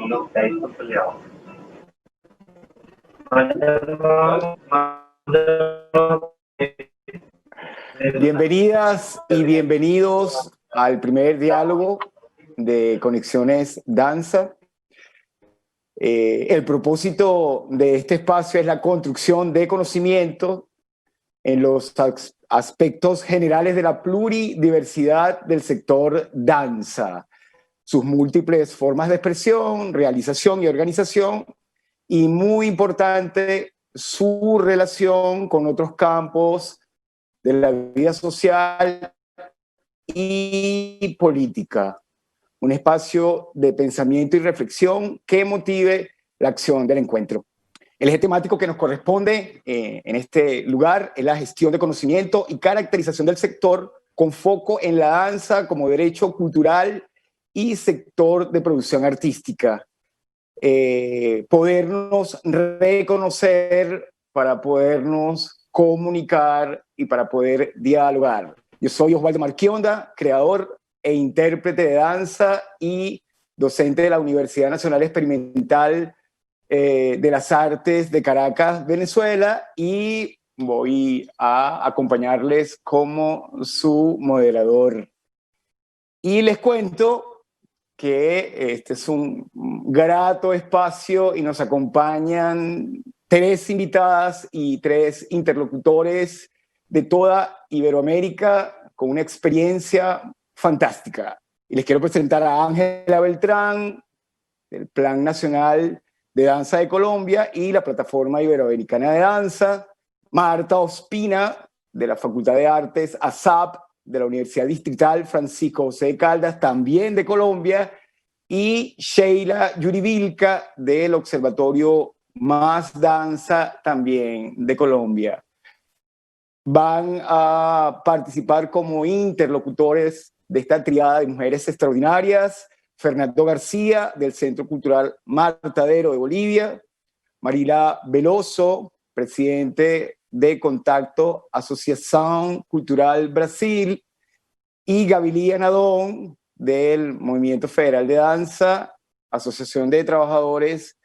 unos textos peleados. Bienvenidas y bienvenidos al primer diálogo de Conexiones Danza. El propósito de este espacio es la construcción de conocimiento en los aspectos generales de la pluridiversidad del sector danza, sus múltiples formas de expresión, realización y organización, y muy importante, su relación con otros campos de la vida social y política. Un espacio de pensamiento y reflexión que motive la acción del encuentro. El eje temático que nos corresponde en este lugar es la gestión de conocimiento y caracterización del sector con foco en la danza como derecho cultural y sector de producción artística. Podernos reconocer para podernos comunicar y para poder dialogar. Yo soy Osvaldo Marquionda, creador e intérprete de danza y docente de la Universidad Nacional Experimental de las Artes de Caracas, Venezuela, y voy a acompañarles como su moderador. Y les cuento que este es un grato espacio y nos acompañan 3 invitadas y 3 interlocutores de toda Iberoamérica con una experiencia fantástica. Y les quiero presentar a Ángela Beltrán, del Plan Nacional de Danza de Colombia y la Plataforma Iberoamericana de Danza, Marta Ospina, de la Facultad de Artes ASAP, de la Universidad Distrital Francisco José de Caldas, también de Colombia, y Sheila Yurivilca, del Observatorio Más Danza, también de Colombia. Van a participar como interlocutores de esta triada de mujeres extraordinarias: Fernando García, del Centro Cultural Matadero de Bolivia; Marila Veloso, presidente de Contacto Asociación Cultural Brasil; y Gavilía Nadón, del Movimiento Federal de Danza, Asociación de Trabajadores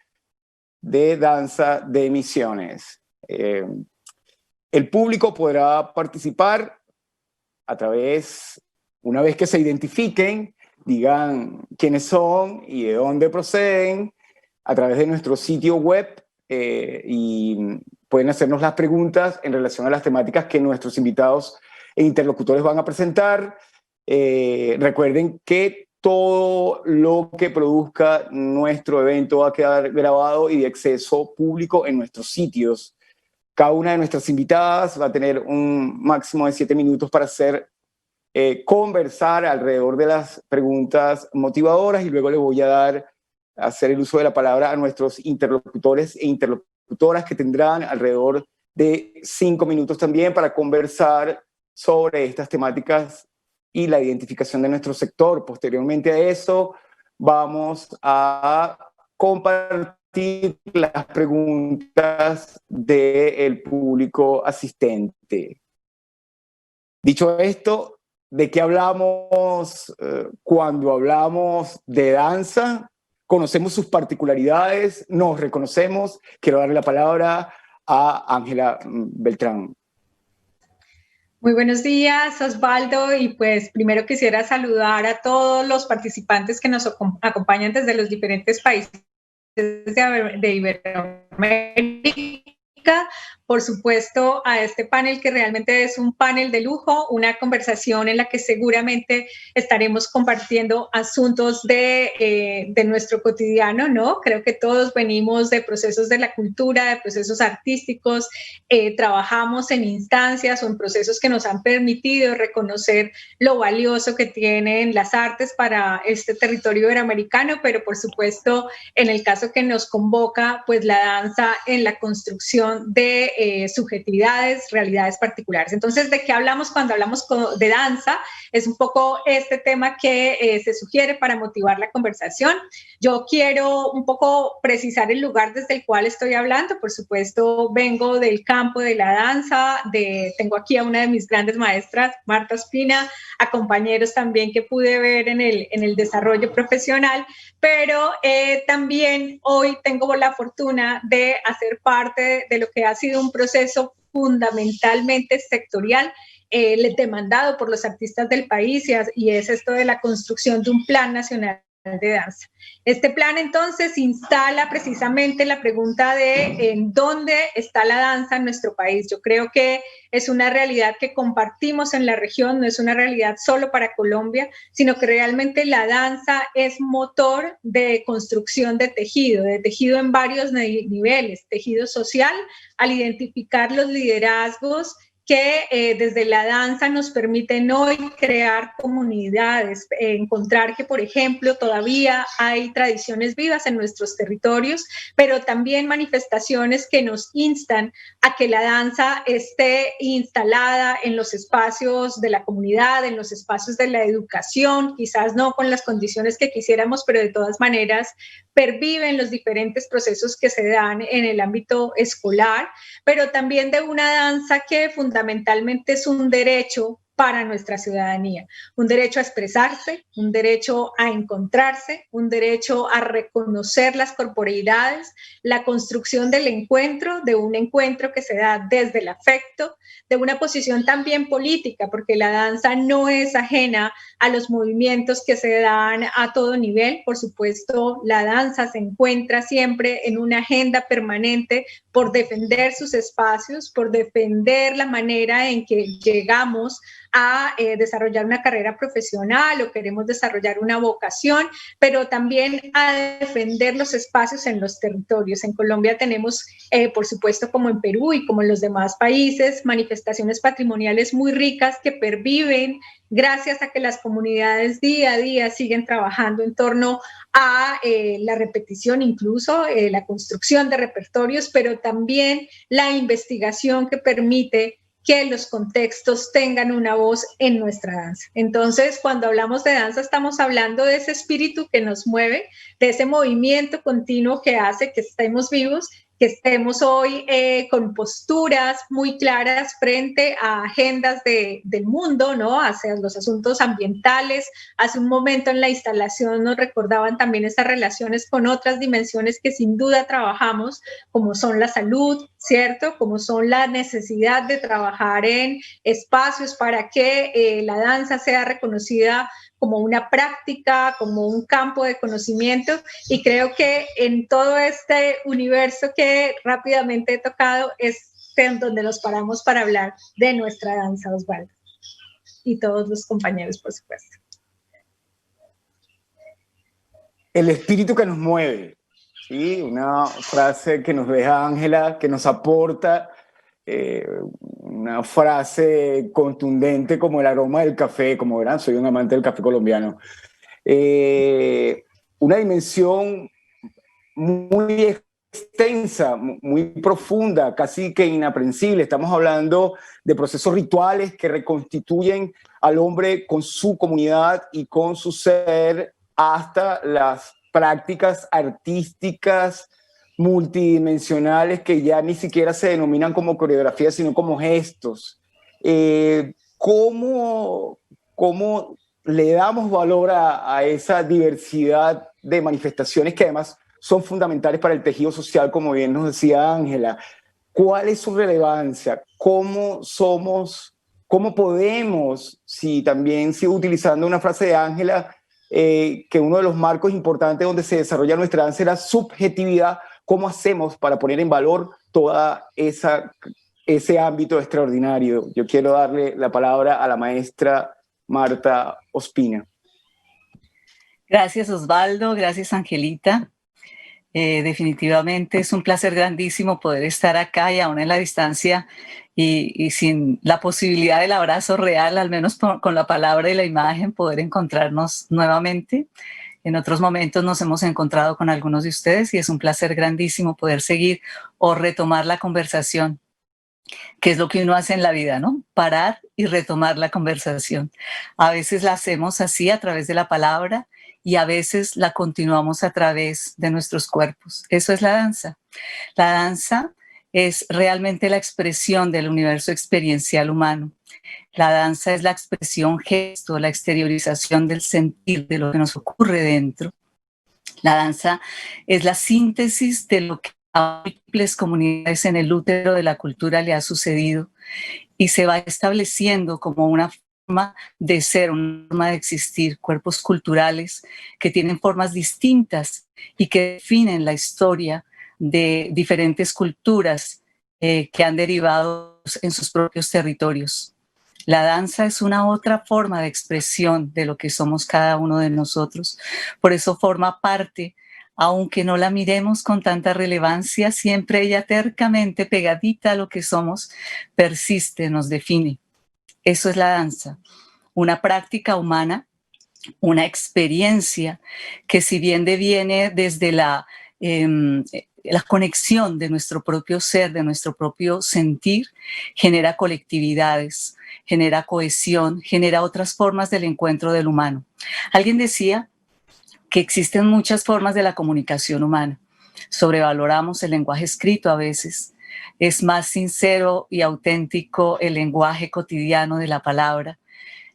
de Danza de Misiones. El público podrá participar a través, una vez que se identifiquen, digan quiénes son y de dónde proceden, a través de nuestro sitio web, y pueden hacernos las preguntas en relación a las temáticas que nuestros invitados e interlocutores van a presentar. Recuerden que todo lo que produzca nuestro evento va a quedar grabado y de acceso público en nuestros sitios. Cada una de nuestras invitadas va a tener un máximo de 7 minutos para conversar alrededor de las preguntas motivadoras, y luego le voy a hacer el uso de la palabra a nuestros interlocutores e interlocutoras, que tendrán alrededor de 5 minutos también para conversar sobre estas temáticas y la identificación de nuestro sector. Posteriormente a eso, vamos a compartir las preguntas del público asistente. Dicho esto, ¿de qué hablamos cuando hablamos de danza? Conocemos sus particularidades, nos reconocemos. Quiero darle la palabra a Ángela Beltrán. Muy buenos días, Osvaldo, y pues primero quisiera saludar a todos los participantes que nos acompañan desde los diferentes países de Iberoamérica. Por supuesto, a este panel, que realmente es un panel de lujo, una conversación en la que seguramente estaremos compartiendo asuntos de nuestro cotidiano, ¿no? Creo que todos venimos de procesos de la cultura, de procesos artísticos, trabajamos en instancias o en procesos que nos han permitido reconocer lo valioso que tienen las artes para este territorio iberoamericano, pero por supuesto, en el caso que nos convoca, pues la danza en la construcción de subjetividades, realidades particulares. Entonces, ¿de qué hablamos cuando hablamos de danza? Es un poco este tema que se sugiere para motivar la conversación. Yo quiero un poco precisar el lugar desde el cual estoy hablando. Por supuesto, vengo del campo de la danza, tengo aquí a una de mis grandes maestras, Marta Ospina, a compañeros también que pude ver en el desarrollo profesional, pero también hoy tengo la fortuna de hacer parte de lo que ha sido un proceso fundamentalmente sectorial, demandado por los artistas del país, y es esto de la construcción de un plan nacional de danza. Este plan entonces instala precisamente la pregunta de en dónde está la danza en nuestro país. Yo creo que es una realidad que compartimos en la región, no es una realidad solo para Colombia, sino que realmente la danza es motor de construcción de tejido en varios niveles, tejido social, al identificar los liderazgos que desde la danza nos permiten hoy crear comunidades, encontrar que, por ejemplo, todavía hay tradiciones vivas en nuestros territorios, pero también manifestaciones que nos instan a que la danza esté instalada en los espacios de la comunidad, en los espacios de la educación, quizás no con las condiciones que quisiéramos, pero de todas maneras perviven los diferentes procesos que se dan en el ámbito escolar, pero también de una danza que fundamentalmente es un derecho para nuestra ciudadanía, un derecho a expresarse, un derecho a encontrarse, un derecho a reconocer las corporeidades, la construcción del encuentro, de un encuentro que se da desde el afecto, de una posición también política, porque la danza no es ajena a los movimientos que se dan a todo nivel. Por supuesto, la danza se encuentra siempre en una agenda permanente por defender sus espacios, por defender la manera en que llegamos a desarrollar una carrera profesional o queremos desarrollar una vocación, pero también a defender los espacios en los territorios. En Colombia tenemos, por supuesto, como en Perú y como en los demás países, manifestaciones patrimoniales muy ricas que perviven gracias a que las comunidades día a día siguen trabajando en torno a la repetición, incluso la construcción de repertorios, pero también la investigación que permite que los contextos tengan una voz en nuestra danza. Entonces, cuando hablamos de danza, estamos hablando de ese espíritu que nos mueve, de ese movimiento continuo que hace que estemos vivos, que estemos hoy con posturas muy claras frente a agendas del mundo, ¿no? Hacia los asuntos ambientales. Hace un momento en la instalación nos recordaban también esas relaciones con otras dimensiones que sin duda trabajamos, como son la salud, ¿cierto? Como son la necesidad de trabajar en espacios para que la danza sea reconocida como una práctica, como un campo de conocimiento, y creo que en todo este universo que rápidamente he tocado es en donde nos paramos para hablar de nuestra danza, Osvaldo, y todos los compañeros, por supuesto. El espíritu que nos mueve, ¿sí? Una frase que nos deja Ángela, que nos aporta una frase contundente como el aroma del café. Como verán, soy un amante del café colombiano. Una dimensión muy extensa, muy profunda, casi que inaprensible. Estamos hablando de procesos rituales que reconstituyen al hombre con su comunidad y con su ser, hasta las prácticas artísticas multidimensionales que ya ni siquiera se denominan como coreografía, sino como gestos. ¿Cómo le damos valor a esa diversidad de manifestaciones que además son fundamentales para el tejido social, como bien nos decía Ángela? ¿Cuál es su relevancia? ¿Cómo podemos, si también sigo utilizando una frase de Ángela, que uno de los marcos importantes donde se desarrolla nuestra danza es la subjetividad? ¿Cómo hacemos para poner en valor toda ese ámbito extraordinario? Yo quiero darle la palabra a la maestra Marta Ospina. Gracias, Osvaldo. Gracias, Angelita. Definitivamente es un placer grandísimo poder estar acá y aún en la distancia y sin la posibilidad del abrazo real, al menos con la palabra y la imagen, poder encontrarnos nuevamente. En otros momentos nos hemos encontrado con algunos de ustedes y es un placer grandísimo poder seguir o retomar la conversación que es lo que uno hace en la vida, ¿no? Parar y retomar la conversación. A veces la hacemos así a través de la palabra y a veces la continuamos a través de nuestros cuerpos. Eso es la danza. La danza es realmente la expresión del universo experiencial humano. La danza es la expresión, gesto, la exteriorización del sentir, de lo que nos ocurre dentro. La danza es la síntesis de lo que a múltiples comunidades en el útero de la cultura le ha sucedido y se va estableciendo como una forma de ser, una forma de existir, cuerpos culturales que tienen formas distintas y que definen la historia de diferentes culturas que han derivado en sus propios territorios. La danza es una otra forma de expresión de lo que somos cada uno de nosotros. Por eso forma parte, aunque no la miremos con tanta relevancia, siempre ella tercamente pegadita a lo que somos, persiste, nos define. Eso es la danza, una práctica humana, una experiencia que si bien deviene desde la conexión de nuestro propio ser, de nuestro propio sentir, genera colectividades, genera cohesión, genera otras formas del encuentro del humano. Alguien decía que existen muchas formas de la comunicación humana. Sobrevaloramos el lenguaje escrito a veces. Es más sincero y auténtico el lenguaje cotidiano de la palabra,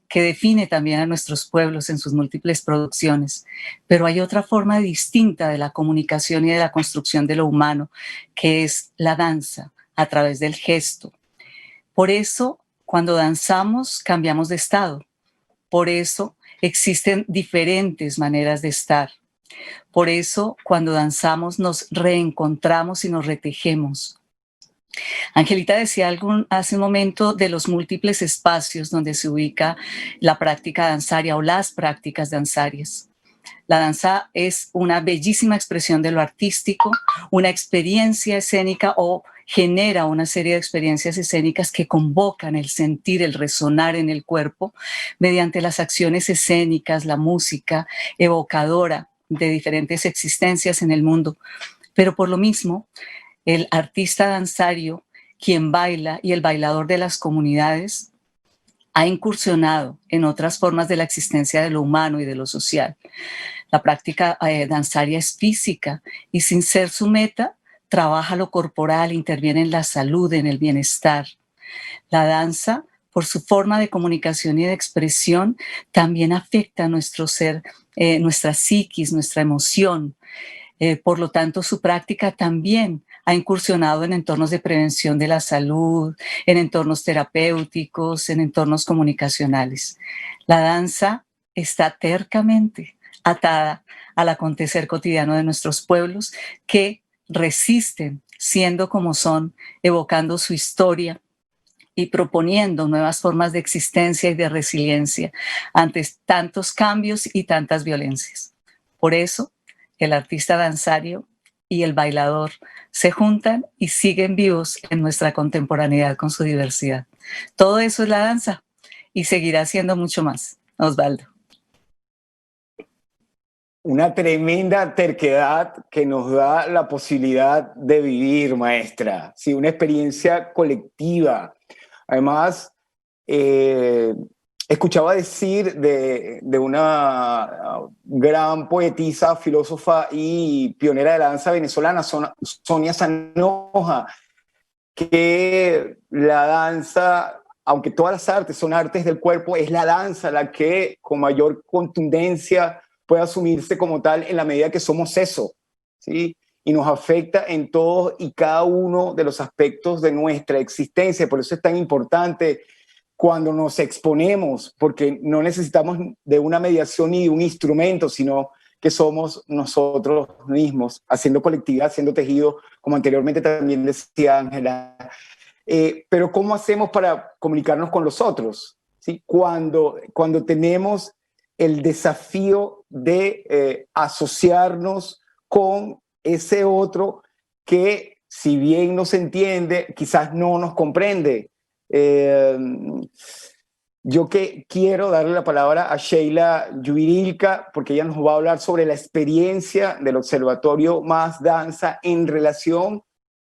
que define también a nuestros pueblos en sus múltiples producciones. Pero hay otra forma distinta de la comunicación y de la construcción de lo humano, que es la danza, a través del gesto. Por eso, cuando danzamos, cambiamos de estado. Por eso, existen diferentes maneras de estar. Por eso, cuando danzamos, nos reencontramos y nos retejemos. Angelita decía hace un momento de los múltiples espacios donde se ubica la práctica danzaria o las prácticas danzarias. La danza es una bellísima expresión de lo artístico, una experiencia escénica o genera una serie de experiencias escénicas que convocan el sentir, el resonar en el cuerpo mediante las acciones escénicas, la música evocadora de diferentes existencias en el mundo. Pero por lo mismo, el artista danzario, quien baila y el bailador de las comunidades, ha incursionado en otras formas de la existencia de lo humano y de lo social. La práctica danzaria es física y sin ser su meta, trabaja lo corporal, interviene en la salud, en el bienestar. La danza, por su forma de comunicación y de expresión, también afecta a nuestro ser, nuestra psiquis, nuestra emoción. Por lo tanto, su práctica también ha incursionado en entornos de prevención de la salud, en entornos terapéuticos, en entornos comunicacionales. La danza está tercamente atada al acontecer cotidiano de nuestros pueblos que resisten siendo como son, evocando su historia y proponiendo nuevas formas de existencia y de resiliencia ante tantos cambios y tantas violencias. Por eso, el artista danzario y el bailador se juntan y siguen vivos en nuestra contemporaneidad con su diversidad. Todo eso es la danza y seguirá siendo mucho más. Osvaldo. Una tremenda terquedad que nos da la posibilidad de vivir, maestra. Sí, una experiencia colectiva. Además, escuchaba decir de una gran poetisa, filósofa y pionera de la danza venezolana, Sonia Sanoja, que la danza, aunque todas las artes son artes del cuerpo, es la danza la que con mayor contundencia puede asumirse como tal en la medida que somos eso, ¿sí? Y nos afecta en todos y cada uno de los aspectos de nuestra existencia. Por eso es tan importante cuando nos exponemos, porque no necesitamos de una mediación ni de un instrumento, sino que somos nosotros mismos, haciendo colectividad, haciendo tejido, como anteriormente también decía Ángela. Pero ¿cómo hacemos para comunicarnos con los otros? ¿Sí? Cuando tenemos el desafío de asociarnos con ese otro que, si bien nos entiende, quizás no nos comprende. Yo que quiero darle la palabra a Sheila Yubirilka, porque ella nos va a hablar sobre la experiencia del Observatorio Más Danza en relación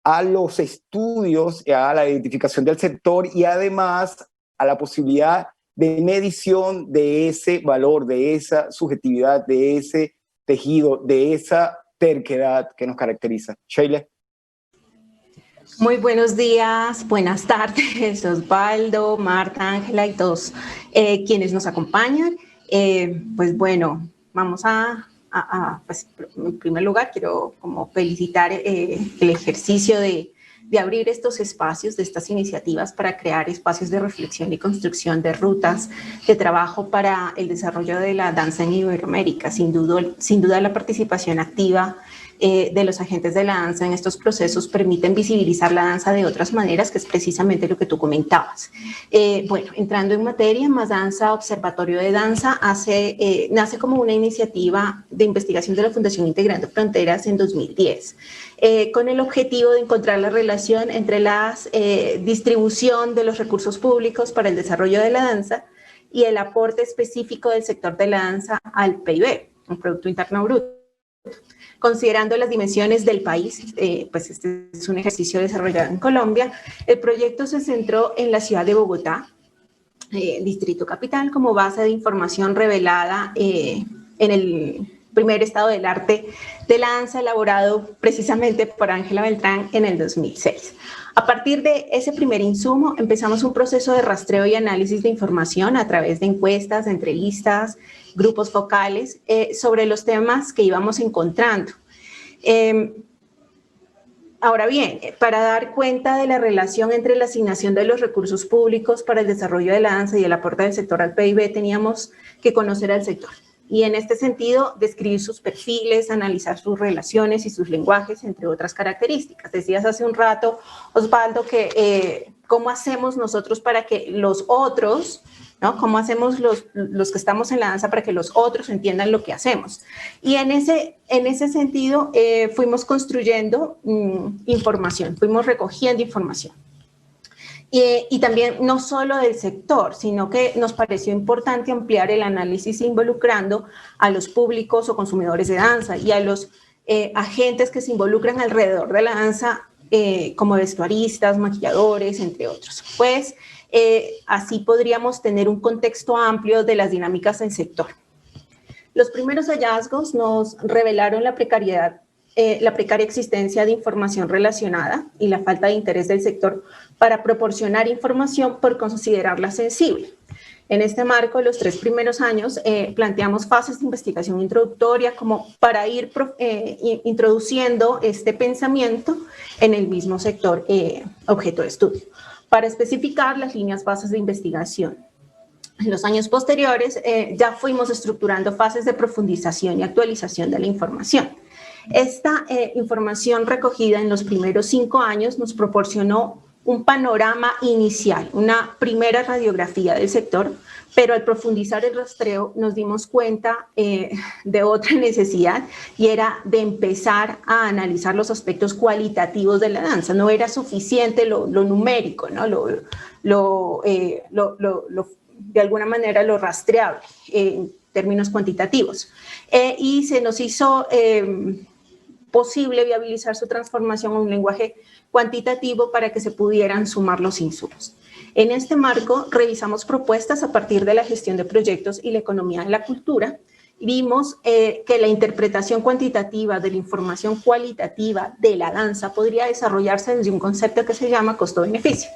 a los estudios, a la identificación del sector y además a la posibilidad de medición de ese valor, de esa subjetividad, de ese tejido, de esa terquedad que nos caracteriza. Sheila. Muy buenos días, buenas tardes, Osvaldo, Marta, Ángela y todos quienes nos acompañan. Pues bueno, vamos pues, en primer lugar quiero como felicitar el ejercicio de abrir estos espacios, de estas iniciativas para crear espacios de reflexión y construcción de rutas de trabajo para el desarrollo de la danza en Iberoamérica. Sin duda la participación activa de los agentes de la danza en estos procesos permiten visibilizar la danza de otras maneras, que es precisamente lo que tú comentabas. Bueno, entrando en materia, Más Danza, Observatorio de Danza, nace como una iniciativa de investigación de la Fundación Integrando Fronteras en 2010, con el objetivo de encontrar la relación entre la distribución de los recursos públicos para el desarrollo de la danza y el aporte específico del sector de la danza al PIB, un Producto Interno Bruto. Considerando las dimensiones del país, pues este es un ejercicio desarrollado en Colombia, el proyecto se centró en la ciudad de Bogotá, Distrito Capital, como base de información revelada en el primer estado del arte de la danza elaborado precisamente por Ángela Beltrán en el 2006. A partir de ese primer insumo, empezamos un proceso de rastreo y análisis de información a través de encuestas, entrevistas, grupos focales sobre los temas que íbamos encontrando. Ahora bien, para dar cuenta de la relación entre la asignación de los recursos públicos para el desarrollo de la danza y el aporte del sector al PIB, teníamos que conocer al sector. Y en este sentido, describir sus perfiles, analizar sus relaciones y sus lenguajes, entre otras características. Decías hace un rato, Osvaldo, que cómo hacemos nosotros para que los otros, ¿no? ¿Cómo hacemos los que estamos en la danza para que los otros entiendan lo que hacemos? Y en ese sentido fuimos construyendo información, fuimos recogiendo información. Y también no solo del sector, sino que nos pareció importante ampliar el análisis involucrando a los públicos o consumidores de danza y a los agentes que se involucran alrededor de la danza, como vestuaristas, maquilladores, entre otros. Pues así podríamos tener un contexto amplio de las dinámicas del sector. Los primeros hallazgos nos revelaron la precaria existencia de información relacionada y la falta de interés del sector para proporcionar información por considerarla sensible. En este marco, los 3 primeros años planteamos fases de investigación introductoria como para ir introduciendo este pensamiento en el mismo sector objeto de estudio, para especificar las líneas bases de investigación. En los años posteriores ya fuimos estructurando fases de profundización y actualización de la información. Esta información recogida en los primeros 5 años nos proporcionó un panorama inicial, una primera radiografía del sector, pero al profundizar el rastreo nos dimos cuenta de otra necesidad y era de empezar a analizar los aspectos cualitativos de la danza. No era suficiente lo numérico, ¿no? De alguna manera lo rastreable en términos cuantitativos. Y se nos hizo posible viabilizar su transformación a un lenguaje cuantitativo para que se pudieran sumar los insumos. En este marco, revisamos propuestas a partir de la gestión de proyectos y la economía de la cultura. Vimos que la interpretación cuantitativa de la información cualitativa de la danza podría desarrollarse desde un concepto que se llama costo-beneficio,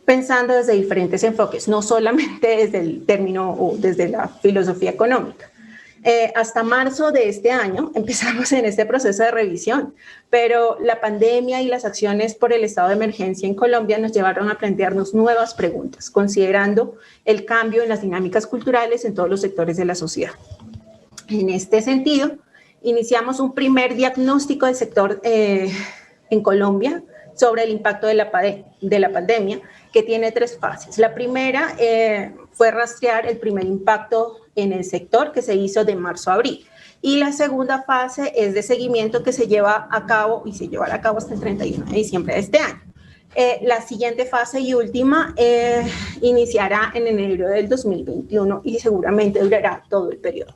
pensando desde diferentes enfoques, no solamente desde el término o desde la filosofía económica. Hasta marzo de este año empezamos en este proceso de revisión, pero la pandemia y las acciones por el estado de emergencia en Colombia nos llevaron a plantearnos nuevas preguntas, considerando el cambio en las dinámicas culturales en todos los sectores de la sociedad. En este sentido, iniciamos un primer diagnóstico del sector en Colombia sobre el impacto de la pandemia, que tiene 3 fases. La primera fue rastrear el primer impacto en el sector, que se hizo de marzo a abril. Y la segunda fase es de seguimiento, que se lleva a cabo y se llevará a cabo hasta el 31 de diciembre de este año. La siguiente fase y última iniciará en enero del 2021 y seguramente durará todo el periodo.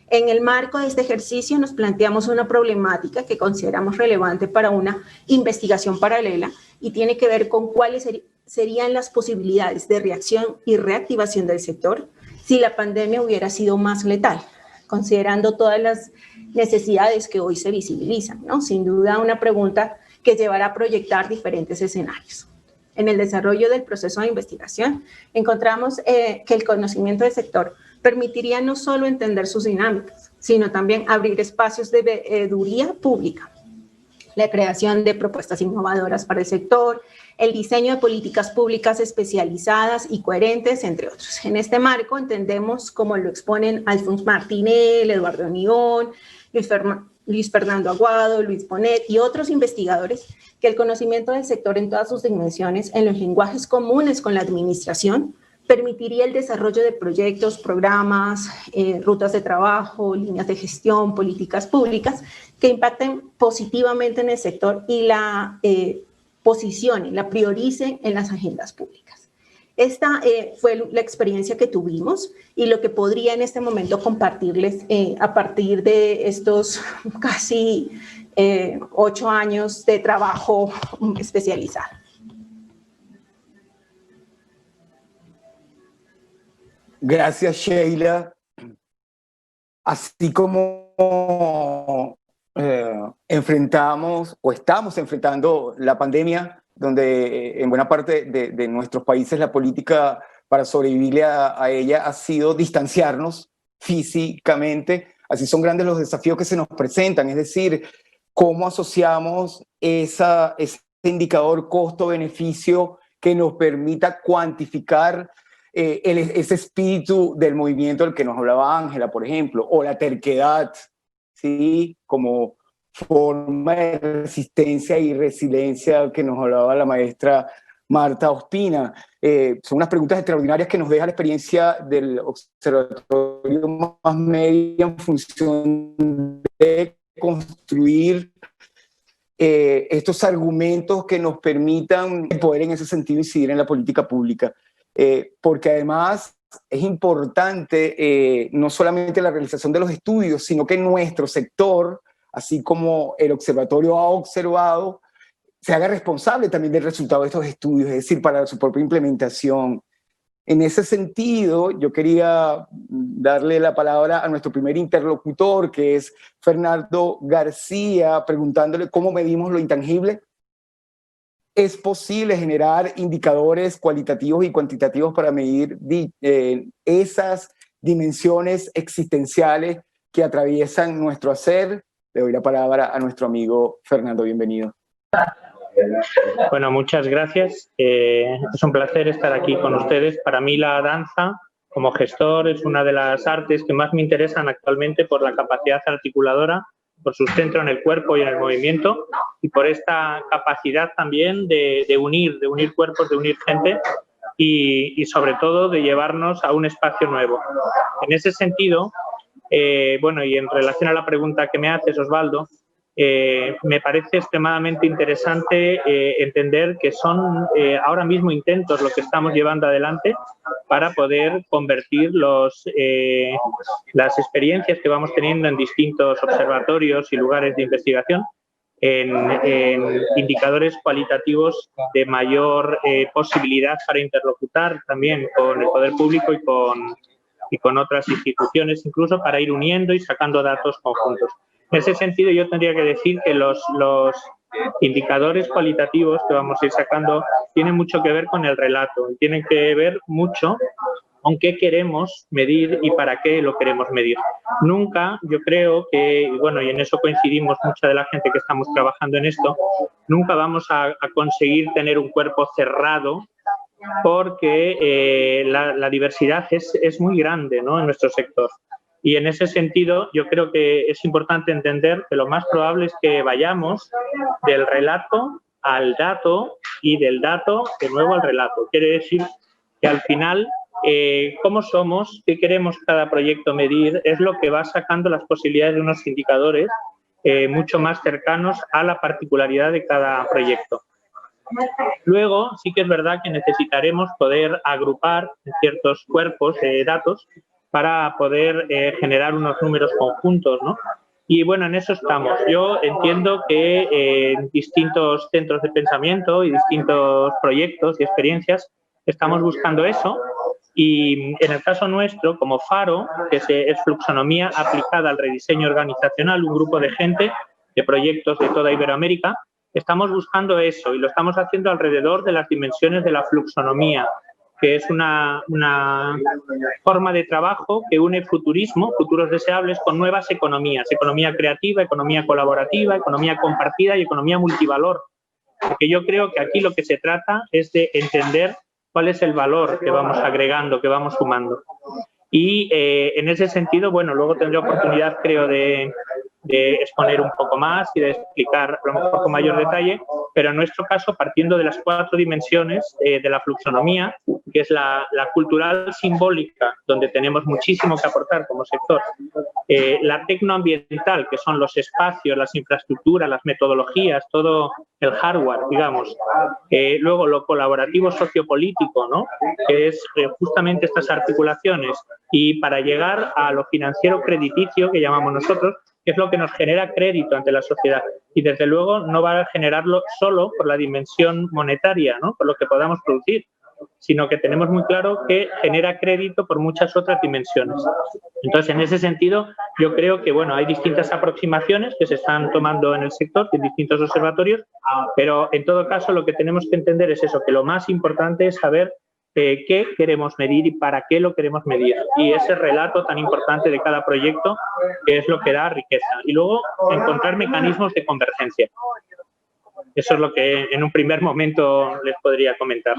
En el marco de este ejercicio nos planteamos una problemática que consideramos relevante para una investigación paralela y tiene que ver con cuáles serían las posibilidades de reacción y reactivación del sector si la pandemia hubiera sido más letal, considerando todas las necesidades que hoy se visibilizan, ¿no? Sin duda una pregunta que llevará a proyectar diferentes escenarios. En el desarrollo del proceso de investigación encontramos que el conocimiento del sector permitiría no solo entender sus dinámicas, sino también abrir espacios de veeduría pública, la creación de propuestas innovadoras para el sector, el diseño de políticas públicas especializadas y coherentes, entre otros. En este marco entendemos, como lo exponen Alfonso Martinel, Eduardo Nión, Luis Fernando Aguado, Luis Bonet y otros investigadores, que el conocimiento del sector en todas sus dimensiones, en los lenguajes comunes con la administración, permitiría el desarrollo de proyectos, programas, rutas de trabajo, líneas de gestión, políticas públicas que impacten positivamente en el sector y la posicionen, la prioricen en las agendas públicas. Esta fue la experiencia que tuvimos y lo que podría en este momento compartirles a partir de estos casi 8 años de trabajo especializado. Gracias, Sheila. Así como enfrentamos o estamos enfrentando la pandemia, donde en buena parte de nuestros países la política para sobrevivir a ella ha sido distanciarnos físicamente, así son grandes los desafíos que se nos presentan, es decir, cómo asociamos ese indicador costo-beneficio que nos permita cuantificar ese espíritu del movimiento del que nos hablaba Ángela, por ejemplo, o la terquedad, ¿sí? Como forma de resistencia y resiliencia que nos hablaba la maestra Marta Ospina. Son unas preguntas extraordinarias que nos deja la experiencia del Observatorio Más Media en función de construir estos argumentos que nos permitan poder en ese sentido incidir en la política pública. Porque además es importante no solamente la realización de los estudios, sino que nuestro sector, así como el observatorio ha observado, se haga responsable también del resultado de estos estudios, es decir, para su propia implementación. En ese sentido, yo quería darle la palabra a nuestro primer interlocutor, que es Fernando García, preguntándole cómo medimos lo intangible. ¿Es posible generar indicadores cualitativos y cuantitativos para medir esas dimensiones existenciales que atraviesan nuestro hacer? Le doy la palabra a nuestro amigo Fernando, bienvenido. Bueno, muchas gracias. Es un placer estar aquí con ustedes. Para mí la danza, como gestor, es una de las artes que más me interesan actualmente por la capacidad articuladora, por su centro en el cuerpo y en el movimiento y por esta capacidad también de unir cuerpos, de unir gente y sobre todo de llevarnos a un espacio nuevo. En ese sentido, bueno, y en relación a la pregunta que me haces, Osvaldo, me parece extremadamente interesante entender que son ahora mismo intentos lo que estamos llevando adelante para poder convertir las experiencias que vamos teniendo en distintos observatorios y lugares de investigación en indicadores cualitativos de mayor posibilidad para interlocutar también con el poder público y con otras instituciones, incluso para ir uniendo y sacando datos conjuntos. En ese sentido, yo tendría que decir que los indicadores cualitativos que vamos a ir sacando tienen mucho que ver con el relato, tienen que ver mucho con qué queremos medir y para qué lo queremos medir. Nunca, yo creo que, bueno, y en eso coincidimos mucha de la gente que estamos trabajando en esto, nunca vamos a conseguir tener un cuerpo cerrado porque la diversidad es muy grande, ¿no?, en nuestro sector. Y en ese sentido, yo creo que es importante entender que lo más probable es que vayamos del relato al dato y del dato de nuevo al relato. Quiere decir que al final, cómo somos, qué queremos cada proyecto medir, es lo que va sacando las posibilidades de unos indicadores mucho más cercanos a la particularidad de cada proyecto. Luego, sí que es verdad que necesitaremos poder agrupar ciertos cuerpos de datos para poder generar unos números conjuntos, ¿no? Y bueno, en eso estamos. Yo entiendo que en distintos centros de pensamiento y distintos proyectos y experiencias estamos buscando eso. Y en el caso nuestro, como Faro, que es fluxonomía aplicada al rediseño organizacional, un grupo de gente, de proyectos de toda Iberoamérica, estamos buscando eso y lo estamos haciendo alrededor de las dimensiones de la fluxonomía, que es una forma de trabajo que une futurismo, futuros deseables, con nuevas economías, economía creativa, economía colaborativa, economía compartida y economía multivalor. Porque yo creo que aquí lo que se trata es de entender cuál es el valor que vamos agregando, que vamos sumando. Y en ese sentido, bueno, luego tendré oportunidad, creo, de exponer un poco más y de explicar a lo mejor con mayor detalle, pero en nuestro caso, partiendo de las 4 dimensiones de la fluxonomía, que es la cultural simbólica, donde tenemos muchísimo que aportar como sector, la tecnoambiental, que son los espacios, las infraestructuras, las metodologías, todo el hardware, digamos, luego lo colaborativo sociopolítico, ¿no? Que es justamente estas articulaciones, y para llegar a lo financiero crediticio, que llamamos nosotros, que es lo que nos genera crédito ante la sociedad. Y desde luego no va a generarlo solo por la dimensión monetaria, ¿no? Por lo que podamos producir, sino que tenemos muy claro que genera crédito por muchas otras dimensiones. Entonces, en ese sentido, yo creo que, bueno, hay distintas aproximaciones que se están tomando en el sector, en distintos observatorios, pero en todo caso lo que tenemos que entender es eso, que lo más importante es saber qué queremos medir y para qué lo queremos medir. Y ese relato tan importante de cada proyecto, que es lo que da riqueza. Y luego encontrar mecanismos de convergencia. Eso es lo que en un primer momento les podría comentar.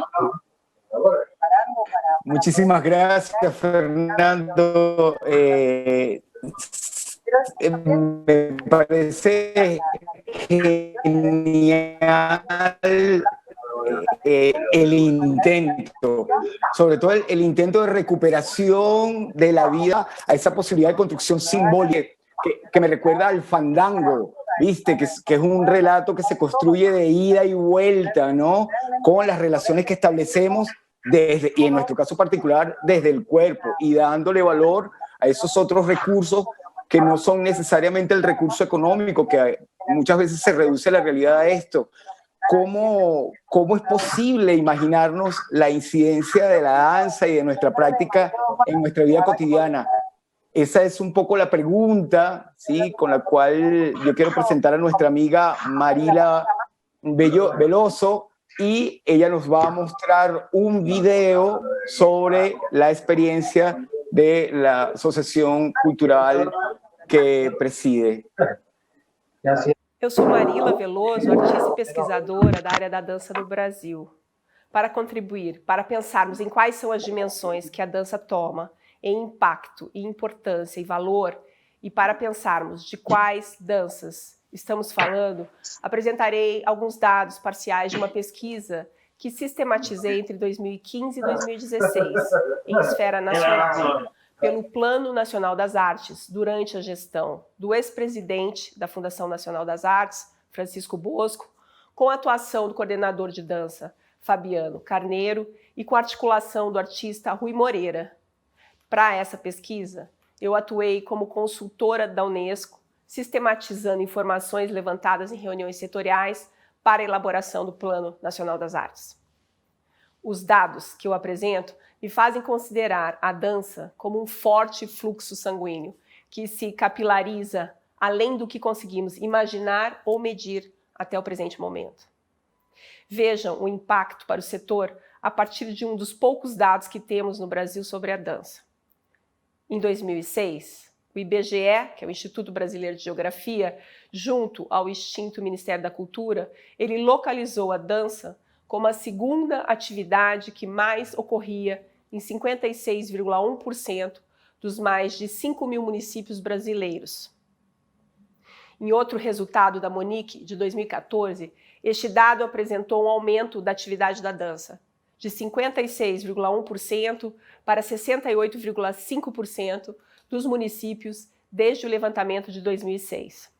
Muchísimas gracias, Fernando. Me parece genial el intento, sobre todo el intento de recuperación de la vida a esa posibilidad de construcción simbólica que me recuerda al fandango, ¿viste? Que es un relato que se construye de ida y vuelta, ¿no? Con las relaciones que establecemos y en nuestro caso particular, desde el cuerpo, y dándole valor a esos otros recursos que no son necesariamente el recurso económico, que muchas veces se reduce la realidad a esto. ¿Cómo es posible imaginarnos la incidencia de la danza y de nuestra práctica en nuestra vida cotidiana? Esa es un poco la pregunta, ¿sí?, con la cual yo quiero presentar a nuestra amiga Marila Veloso, y ella nos va a mostrar un video sobre la experiencia de la asociación cultural que preside. Eu sou Marila Veloso, artista e pesquisadora da área da dança no Brasil. Para contribuir, para pensarmos em quais são as dimensões que a dança toma em impacto e importância e valor, e para pensarmos de quais danças estamos falando, apresentarei alguns dados parciais de uma pesquisa que sistematizei entre 2015 e 2016, em esfera nacional, pelo Plano Nacional das Artes, durante a gestão do ex-presidente da Fundação Nacional das Artes, Francisco Bosco, com a atuação do coordenador de dança, Fabiano Carneiro, e com a articulação do artista Rui Moreira. Para essa pesquisa, eu atuei como consultora da Unesco, sistematizando informações levantadas em reuniões setoriais para a elaboração do Plano Nacional das Artes. Os dados que eu apresento me fazem considerar a dança como um forte fluxo sanguíneo que se capilariza além do que conseguimos imaginar ou medir até o presente momento. Vejam o impacto para o setor a partir de um dos poucos dados que temos no Brasil sobre a dança. Em 2006, o IBGE, que é o Instituto Brasileiro de Geografia, junto ao extinto Ministério da Cultura, ele localizou a dança como a segunda atividade que mais ocorria em 56,1% dos mais de 5 mil municípios brasileiros. Em outro resultado da Monique, de 2014, este dado apresentou um aumento da atividade da dança, de 56,1% para 68,5% dos municípios desde o levantamento de 2006.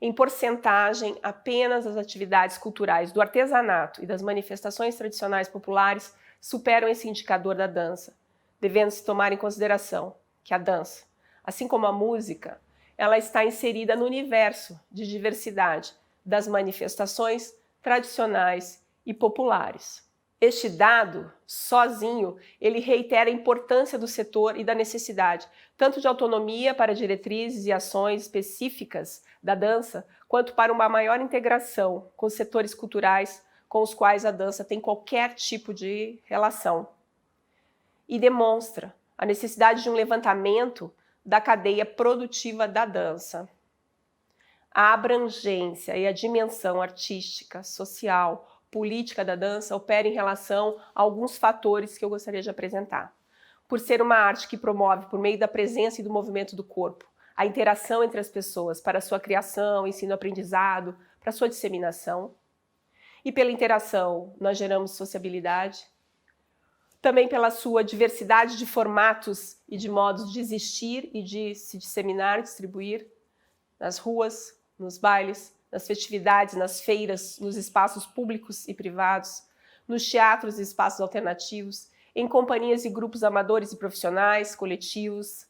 Em porcentagem, apenas as atividades culturais do artesanato e das manifestações tradicionais populares superam esse indicador da dança, devendo-se tomar em consideração que a dança, assim como a música, ela está inserida no universo de diversidade das manifestações tradicionais e populares. Este dado, sozinho, ele reitera a importância do setor e da necessidade, tanto de autonomia para diretrizes e ações específicas da dança, quanto para uma maior integração com os setores culturais com os quais a dança tem qualquer tipo de relação. E demonstra a necessidade de um levantamento da cadeia produtiva da dança. A abrangência e a dimensão artística, social, política da dança opera em relação a alguns fatores que eu gostaria de apresentar. Por ser uma arte que promove, por meio da presença e do movimento do corpo, a interação entre as pessoas para sua criação, ensino-aprendizado, para sua disseminação. E pela interação, nós geramos sociabilidade. Também pela sua diversidade de formatos e de modos de existir e de se disseminar e distribuir nas ruas, nos bailes, nas festividades, nas feiras, nos espaços públicos e privados, nos teatros e espaços alternativos, em companhias e grupos amadores e profissionais, coletivos.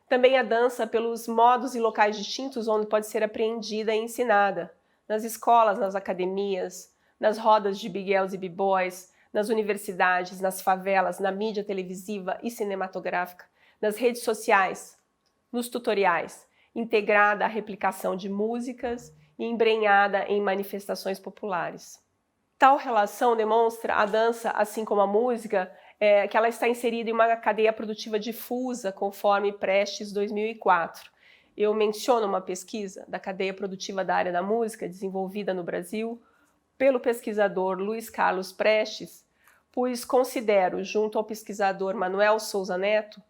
Também a dança pelos modos e locais distintos onde pode ser apreendida e ensinada, nas escolas, nas academias, nas rodas de big girls e b-boys, nas universidades, nas favelas, na mídia televisiva e cinematográfica, nas redes sociais, nos tutoriais, integrada à replicação de músicas e embrenhada em manifestações populares. Tal relação demonstra a dança, assim como a música, que ela está inserida em uma cadeia produtiva difusa, conforme Prestes 2004. Eu menciono uma pesquisa da cadeia produtiva da área da música, desenvolvida no Brasil, pelo pesquisador Luiz Carlos Prestes, pois considero, junto ao pesquisador Manuel Souza Neto,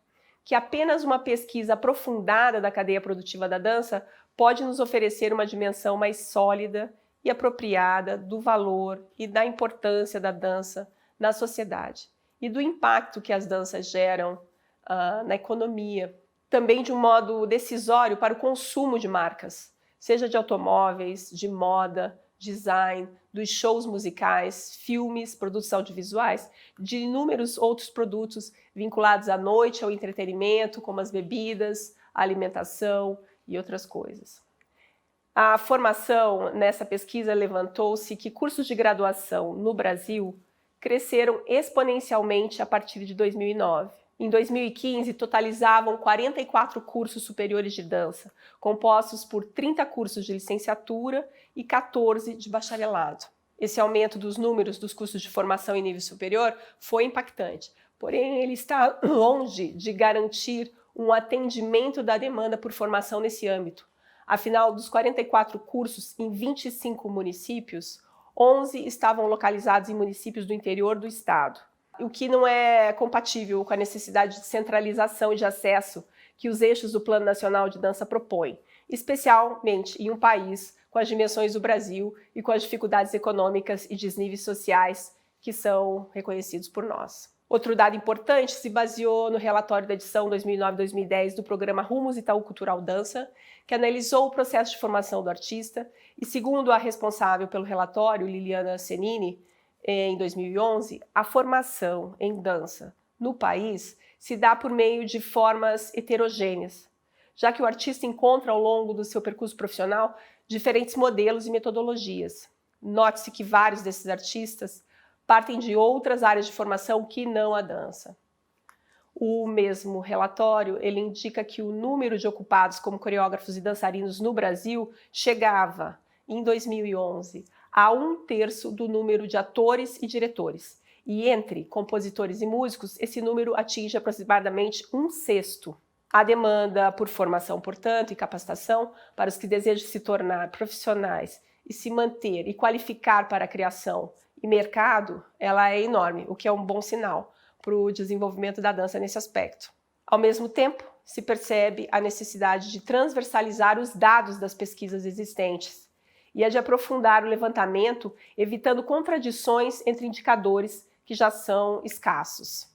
que apenas uma pesquisa aprofundada da cadeia produtiva da dança pode nos oferecer uma dimensão mais sólida e apropriada do valor e da importância da dança na sociedade e do impacto que as danças geram na economia, também de um modo decisório para o consumo de marcas, seja de automóveis, de moda, design, dos shows musicais, filmes, produtos audiovisuais, de inúmeros outros produtos vinculados à noite, ao entretenimento, como as bebidas, a alimentação e outras coisas. A formação nessa pesquisa levantou-se que cursos de graduação no Brasil cresceram exponencialmente a partir de 2009. Em 2015, totalizavam 44 cursos superiores de dança, compostos por 30 cursos de licenciatura e 14 de bacharelado. Esse aumento dos números dos cursos de formação em nível superior foi impactante, porém ele está longe de garantir um atendimento da demanda por formação nesse âmbito. Afinal, dos 44 cursos em 25 municípios, 11 estavam localizados em municípios do interior do estado, o que não é compatível com a necessidade de centralização e de acesso que os eixos do Plano Nacional de Dança propõem, especialmente em um país com as dimensões do Brasil e com as dificuldades econômicas e desníveis sociais que são reconhecidos por nós. Outro dado importante se baseou no relatório da edição 2009-2010 do programa Rumos Itaú Cultural Dança, que analisou o processo de formação do artista e, segundo a responsável pelo relatório, Liliana Senini, em 2011, a formação em dança no país se dá por meio de formas heterogêneas, já que o artista encontra ao longo do seu percurso profissional diferentes modelos e metodologias. Note-se que vários desses artistas partem de outras áreas de formação que não a dança. O mesmo relatório, ele indica que o número de ocupados como coreógrafos e dançarinos no Brasil chegava, em 2011, a 1/3 do número de atores e diretores. E entre compositores e músicos, esse número atinge aproximadamente 1/6. A demanda por formação, portanto, e capacitação para os que desejam se tornar profissionais e se manter e qualificar para a criação e mercado, ela é enorme, o que é um bom sinal para o desenvolvimento da dança nesse aspecto. Ao mesmo tempo, se percebe a necessidade de transversalizar os dados das pesquisas existentes e a de aprofundar o levantamento, evitando contradições entre indicadores que já são escassos.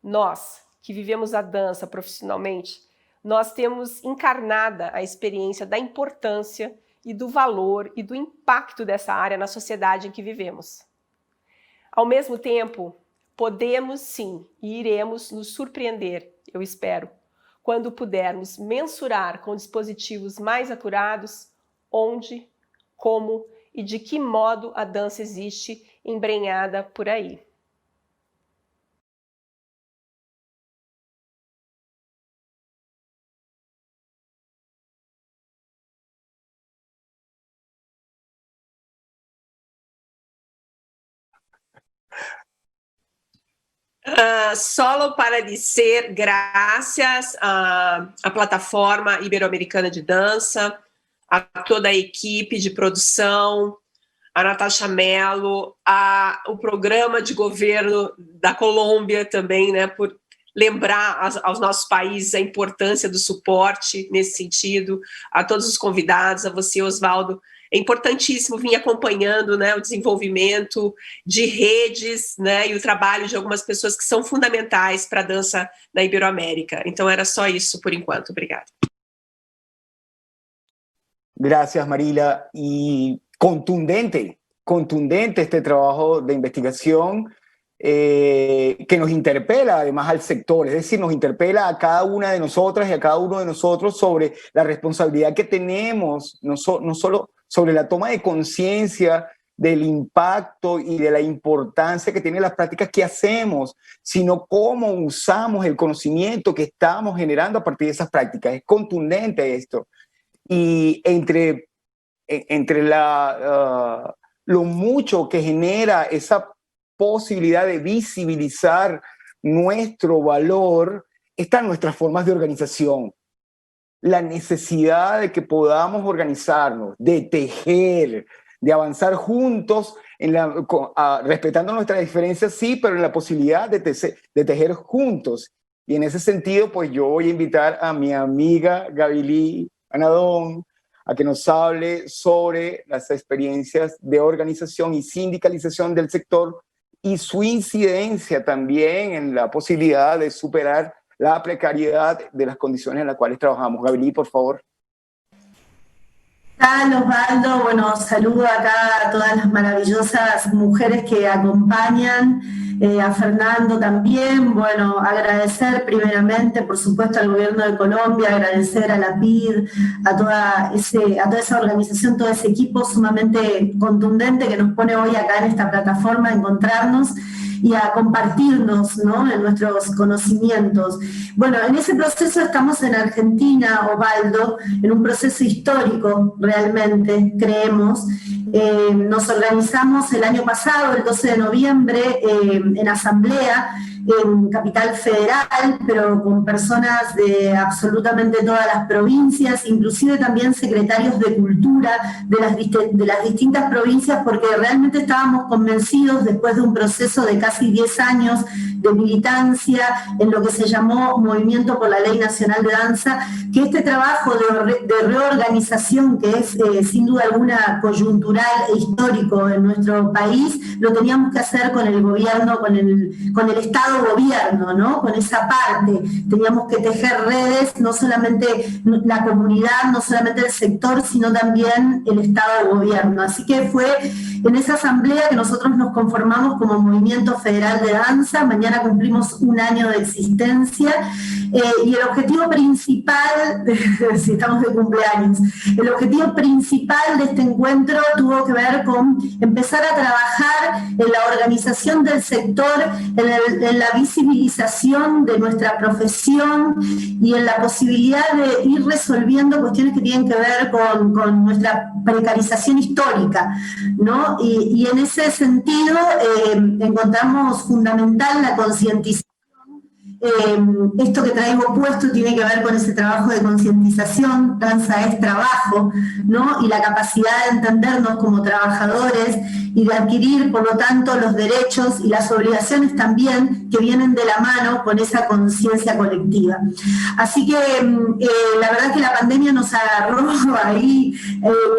Nós, que vivemos a dança profissionalmente, nós temos encarnada a experiência da importância e do valor e do impacto dessa área na sociedade em que vivemos. Ao mesmo tempo, podemos sim e iremos nos surpreender, eu espero, quando pudermos mensurar com dispositivos mais apurados onde, como e de que modo a dança existe embrenhada por aí. Solo para dizer graças à plataforma ibero-americana de dança, a toda a equipe de produção, a Natasha Mello, o programa de governo da Colômbia também, né, por lembrar aos nossos países a importância do suporte nesse sentido, a todos os convidados, a você, Osvaldo. É importantíssimo vir acompanhando, né, o desenvolvimento de redes, né, e o trabalho de algumas pessoas que são fundamentais para a dança na Iberoamérica. Então era só isso por enquanto. Obrigada. Gracias, Marila. Y contundente este trabajo de investigación que nos interpela además al sector, es decir, nos interpela a cada una de nosotras y a cada uno de nosotros sobre la responsabilidad que tenemos, no solo sobre la toma de conciencia del impacto y de la importancia que tienen las prácticas que hacemos, sino cómo usamos el conocimiento que estamos generando a partir de esas prácticas. Es contundente esto. Y entre lo mucho que genera esa posibilidad de visibilizar nuestro valor, están nuestras formas de organización. La necesidad de que podamos organizarnos, de tejer, de avanzar juntos, respetando nuestras diferencias, sí, pero en la posibilidad de tejer juntos. Y en ese sentido, pues yo voy a invitar a mi amiga Gavilí Anadón a que nos hable sobre las experiencias de organización y sindicalización del sector y su incidencia también en la posibilidad de superar la precariedad de las condiciones en las cuales trabajamos. Gavilí, por favor. Hola, Osvaldo. Bueno, saludo acá a todas las maravillosas mujeres que acompañan, a Fernando también. Bueno, agradecer primeramente, por supuesto, al Gobierno de Colombia, agradecer a la PID, a toda esa organización, todo ese equipo sumamente contundente que nos pone hoy acá en esta plataforma a encontrarnos y a compartirnos, ¿no?, en nuestros conocimientos. Bueno, en ese proceso estamos en Argentina, Osvaldo, en un proceso histórico realmente, creemos. Nos organizamos el año pasado, el 12 de noviembre, en asamblea, en Capital Federal, pero con personas de absolutamente todas las provincias, inclusive también secretarios de cultura de las distintas provincias, porque realmente estábamos convencidos, después de un proceso de casi 10 años de militancia en lo que se llamó Movimiento por la Ley Nacional de Danza, que este trabajo de reorganización, que es sin duda alguna coyuntural e histórico en nuestro país, lo teníamos que hacer con el gobierno, con el Estado-gobierno, ¿no? Con esa parte. Teníamos que tejer redes, no solamente la comunidad, no solamente el sector, sino también el Estado-gobierno. Así que fue en esa asamblea que nosotros nos conformamos como Movimiento Federal de Danza. Mañana cumplimos un año de existencia y el objetivo principal, si estamos de cumpleaños, el objetivo principal de este encuentro tuvo que ver con empezar a trabajar en la organización del sector, en la visibilización de nuestra profesión y en la posibilidad de ir resolviendo cuestiones que tienen que ver con nuestra precarización histórica, ¿no? Y en ese sentido encontramos fundamental la concientización. Esto que traigo puesto tiene que ver con ese trabajo de concientización. Danza es trabajo, ¿no? Y la capacidad de entendernos como trabajadores y de adquirir, por lo tanto, los derechos y las obligaciones también que vienen de la mano con esa conciencia colectiva. Así que la verdad que la pandemia nos agarró ahí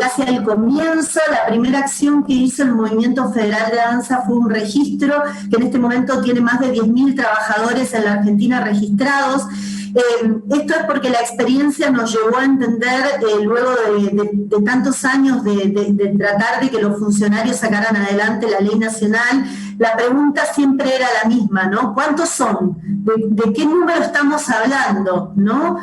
casi al comienzo. La primera acción que hizo el Movimiento Federal de Danza fue un registro que en este momento tiene más de 10.000 trabajadores en la Argentina registrados. Esto es porque la experiencia nos llevó a entender, luego de tantos años de tratar de que los funcionarios sacaran adelante la ley nacional, la pregunta siempre era la misma, ¿no? ¿Cuántos son? ¿De qué número estamos hablando? ¿No?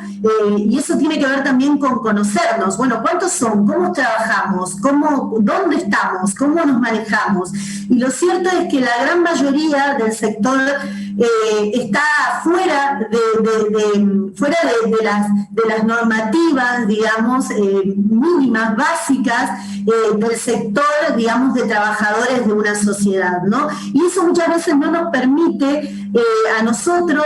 Y eso tiene que ver también con conocernos. Bueno, ¿cuántos son? ¿Cómo trabajamos? ¿Dónde estamos? ¿Cómo nos manejamos? Y lo cierto es que la gran mayoría del sector está fuera de las normativas, digamos, mínimas, básicas del sector, digamos, de trabajadores de una sociedad, ¿no? Y eso muchas veces no nos permite a nosotros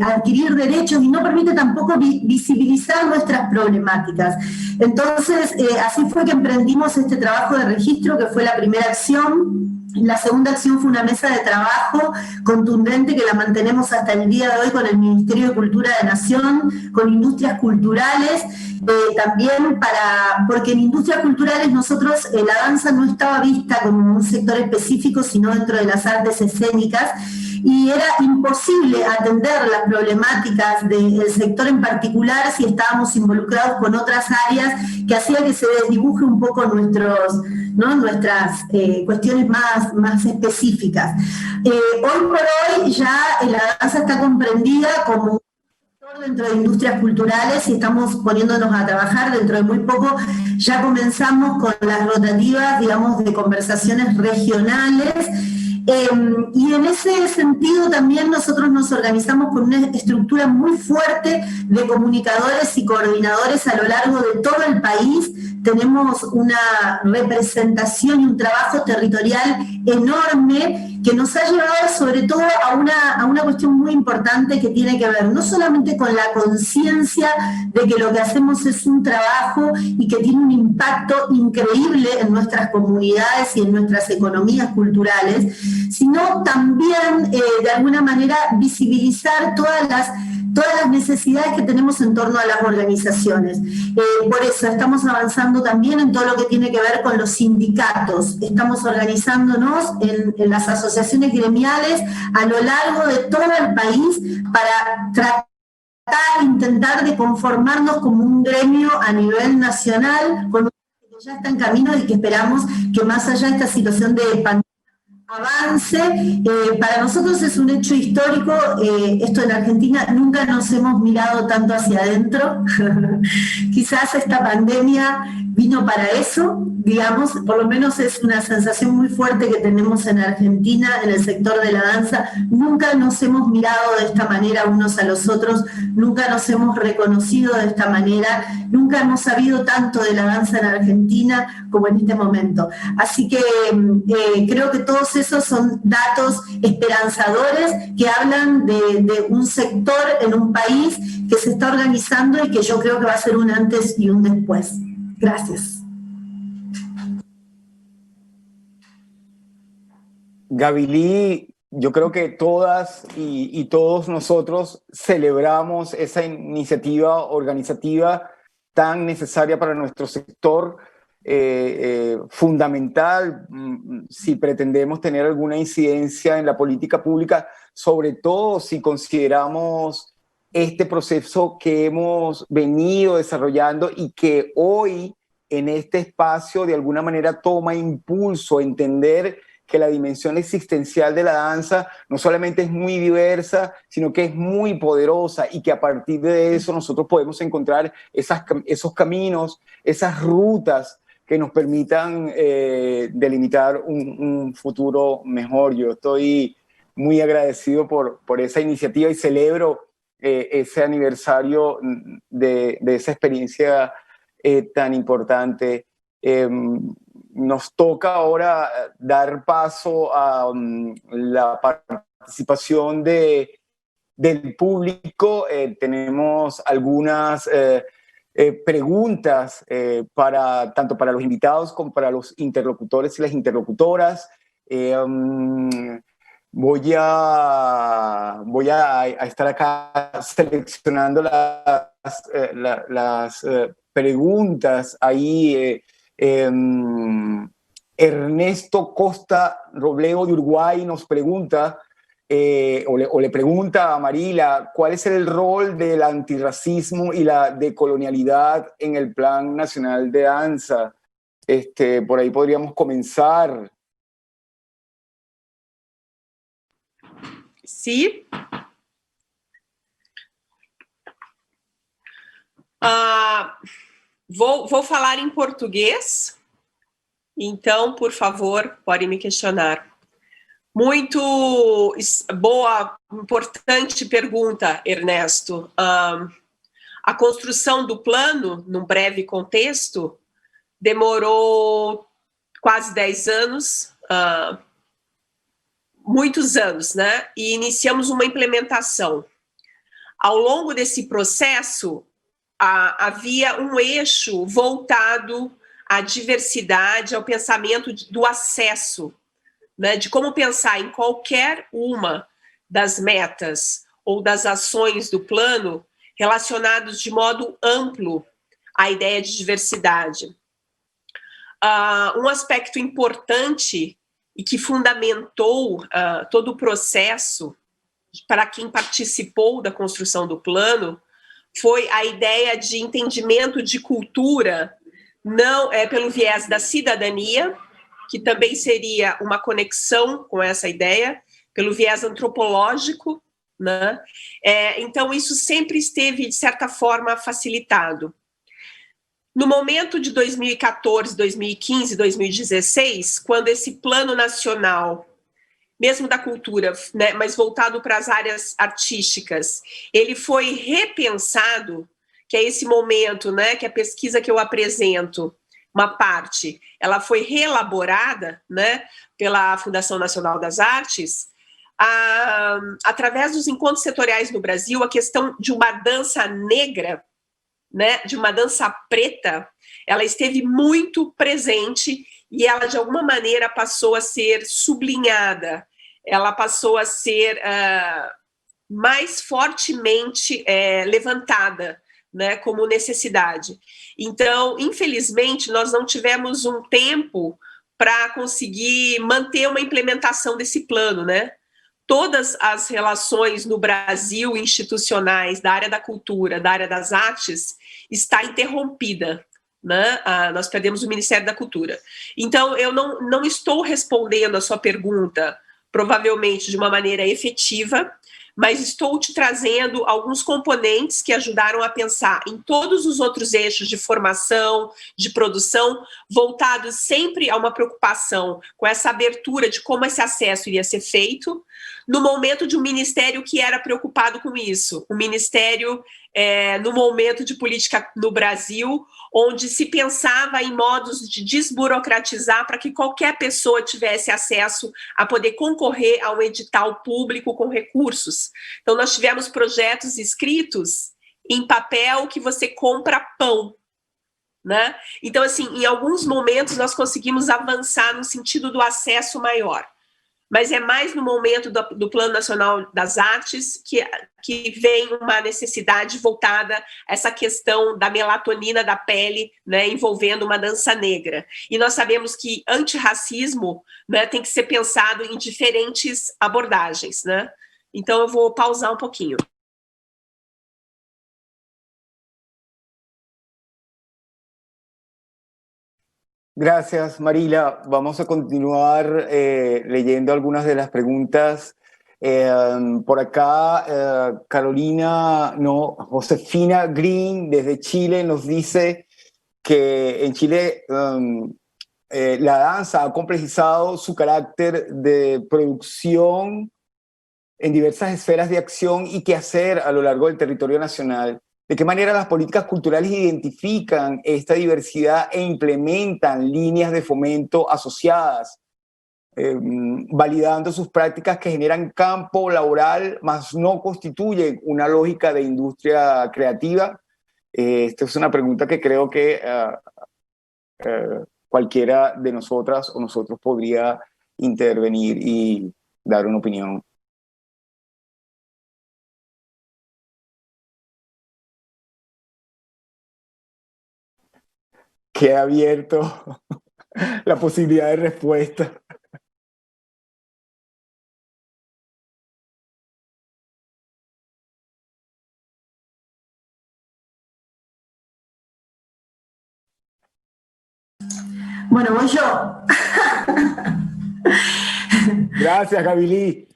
adquirir derechos y no permite tampoco visibilizar nuestras problemáticas. Entonces, así fue que emprendimos este trabajo de registro, que fue la primera acción. La segunda acción fue una mesa de trabajo contundente que la mantenemos hasta el día de hoy con el Ministerio de Cultura de Nación, con industrias culturales, también porque en industrias culturales nosotros, la danza no estaba vista como un sector específico, sino dentro de las artes escénicas, y era imposible atender las problemáticas del sector en particular si estábamos involucrados con otras áreas, que hacía que se desdibuje un poco nuestras cuestiones más específicas. Hoy por hoy ya la danza está comprendida como un sector dentro de industrias culturales y estamos poniéndonos a trabajar. Dentro de muy poco ya comenzamos con las rotativas, digamos, de conversaciones regionales. Y en ese sentido también nosotros nos organizamos con una estructura muy fuerte de comunicadores y coordinadores a lo largo de todo el país. Tenemos una representación y un trabajo territorial enorme que nos ha llevado sobre todo a una cuestión muy importante que tiene que ver no solamente con la conciencia de que lo que hacemos es un trabajo y que tiene un impacto increíble en nuestras comunidades y en nuestras economías culturales, sino también de alguna manera visibilizar todas las necesidades que tenemos en torno a las organizaciones. Por eso estamos avanzando también en todo lo que tiene que ver con los sindicatos. Estamos organizándonos en las asociaciones gremiales a lo largo de todo el país para intentar de conformarnos como un gremio a nivel nacional, con que ya está en camino y que esperamos que más allá de esta situación de pandemia avance. Para nosotros es un hecho histórico, esto en Argentina nunca nos hemos mirado tanto hacia adentro, quizás esta pandemia vino para eso, digamos, por lo menos es una sensación muy fuerte que tenemos en Argentina, en el sector de la danza. Nunca nos hemos mirado de esta manera unos a los otros, nunca nos hemos reconocido de esta manera, nunca hemos sabido tanto de la danza en Argentina como en este momento. Así que creo que todos esos son datos esperanzadores que hablan de un sector en un país que se está organizando y que yo creo que va a ser un antes y un después. Gracias. Gavily, yo creo que todas y todos nosotros celebramos esa iniciativa organizativa tan necesaria para nuestro sector, fundamental si pretendemos tener alguna incidencia en la política pública, sobre todo si consideramos este proceso que hemos venido desarrollando y que hoy en este espacio de alguna manera toma impulso, entender que la dimensión existencial de la danza no solamente es muy diversa, sino que es muy poderosa y que a partir de eso nosotros podemos encontrar esos caminos, esas rutas que nos permitan delimitar un futuro mejor. Yo estoy muy agradecido por esa iniciativa y celebro ese aniversario de esa experiencia tan importante. Nos toca ahora dar paso a la participación del público. Tenemos algunas preguntas tanto para los invitados como para los interlocutores y las interlocutoras. Voy a estar acá seleccionando las preguntas. Ahí Ernesto Costa Robledo de Uruguay nos pregunta, o le pregunta a Marila, ¿cuál es el rol del antirracismo y la decolonialidad en el Plan Nacional de Danza? Por ahí podríamos comenzar. Sí. Vou falar em português, então, por favor, pode me questionar. Muito boa, importante pergunta, Ernesto. A construção do plano, num breve contexto, demorou quase 10 anos, muitos anos, né? E iniciamos uma implementação. Ao longo desse processo, havia um eixo voltado à diversidade, ao pensamento do acesso, né, de como pensar em qualquer uma das metas ou das ações do plano relacionados de modo amplo à ideia de diversidade. Um aspecto importante e que fundamentou todo o processo para quem participou da construção do plano foi a ideia de entendimento de cultura, não pelo viés da cidadania, que também seria uma conexão com essa ideia, pelo viés antropológico, né? Então, isso sempre esteve, de certa forma, facilitado. No momento de 2014, 2015, 2016, quando esse plano nacional, mesmo da cultura, né, mas voltado para as áreas artísticas, ele foi repensado, que é esse momento, né, que a pesquisa que eu apresento, uma parte, ela foi reelaborada, né, pela Fundação Nacional das Artes, através dos encontros setoriais no Brasil, a questão de uma dança negra, né, de uma dança preta, ela esteve muito presente e ela, de alguma maneira, passou a ser sublinhada, ela passou a ser mais fortemente levantada, né, como necessidade. Então, infelizmente, nós não tivemos um tempo para conseguir manter uma implementação desse plano, né? Todas as relações no Brasil institucionais da área da cultura, da área das artes, está interrompida, né? Nós perdemos o Ministério da Cultura. Então, eu não estou respondendo a sua pergunta, provavelmente de uma maneira efetiva, mas estou te trazendo alguns componentes que ajudaram a pensar em todos os outros eixos de formação, de produção, voltados sempre a uma preocupação com essa abertura de como esse acesso iria ser feito, no momento de um ministério que era preocupado com isso, um ministério no momento de política no Brasil, onde se pensava em modos de desburocratizar para que qualquer pessoa tivesse acesso a poder concorrer a um edital público com recursos. Então, nós tivemos projetos escritos em papel que você compra pão, né? Então, assim, em alguns momentos nós conseguimos avançar no sentido do acesso maior. Mas é mais no momento do Plano Nacional das Artes que vem uma necessidade voltada a essa questão da melatonina da pele, né, envolvendo uma dança negra. E nós sabemos que antirracismo, né, tem que ser pensado em diferentes abordagens, né? Então eu vou pausar um pouquinho. Gracias, Marila. Vamos a continuar leyendo algunas de las preguntas. Por acá, Josefina Green, desde Chile, nos dice que en Chile la danza ha complejizado su carácter de producción en diversas esferas de acción y qué hacer a lo largo del territorio nacional. ¿De qué manera las políticas culturales identifican esta diversidad e implementan líneas de fomento asociadas, validando sus prácticas que generan campo laboral, mas no constituyen una lógica de industria creativa? Esta es una pregunta que creo que cualquiera de nosotras o nosotros podría intervenir y dar una opinión. Queda abierto la posibilidad de respuesta. Bueno, voy yo. Gracias, Gavilí.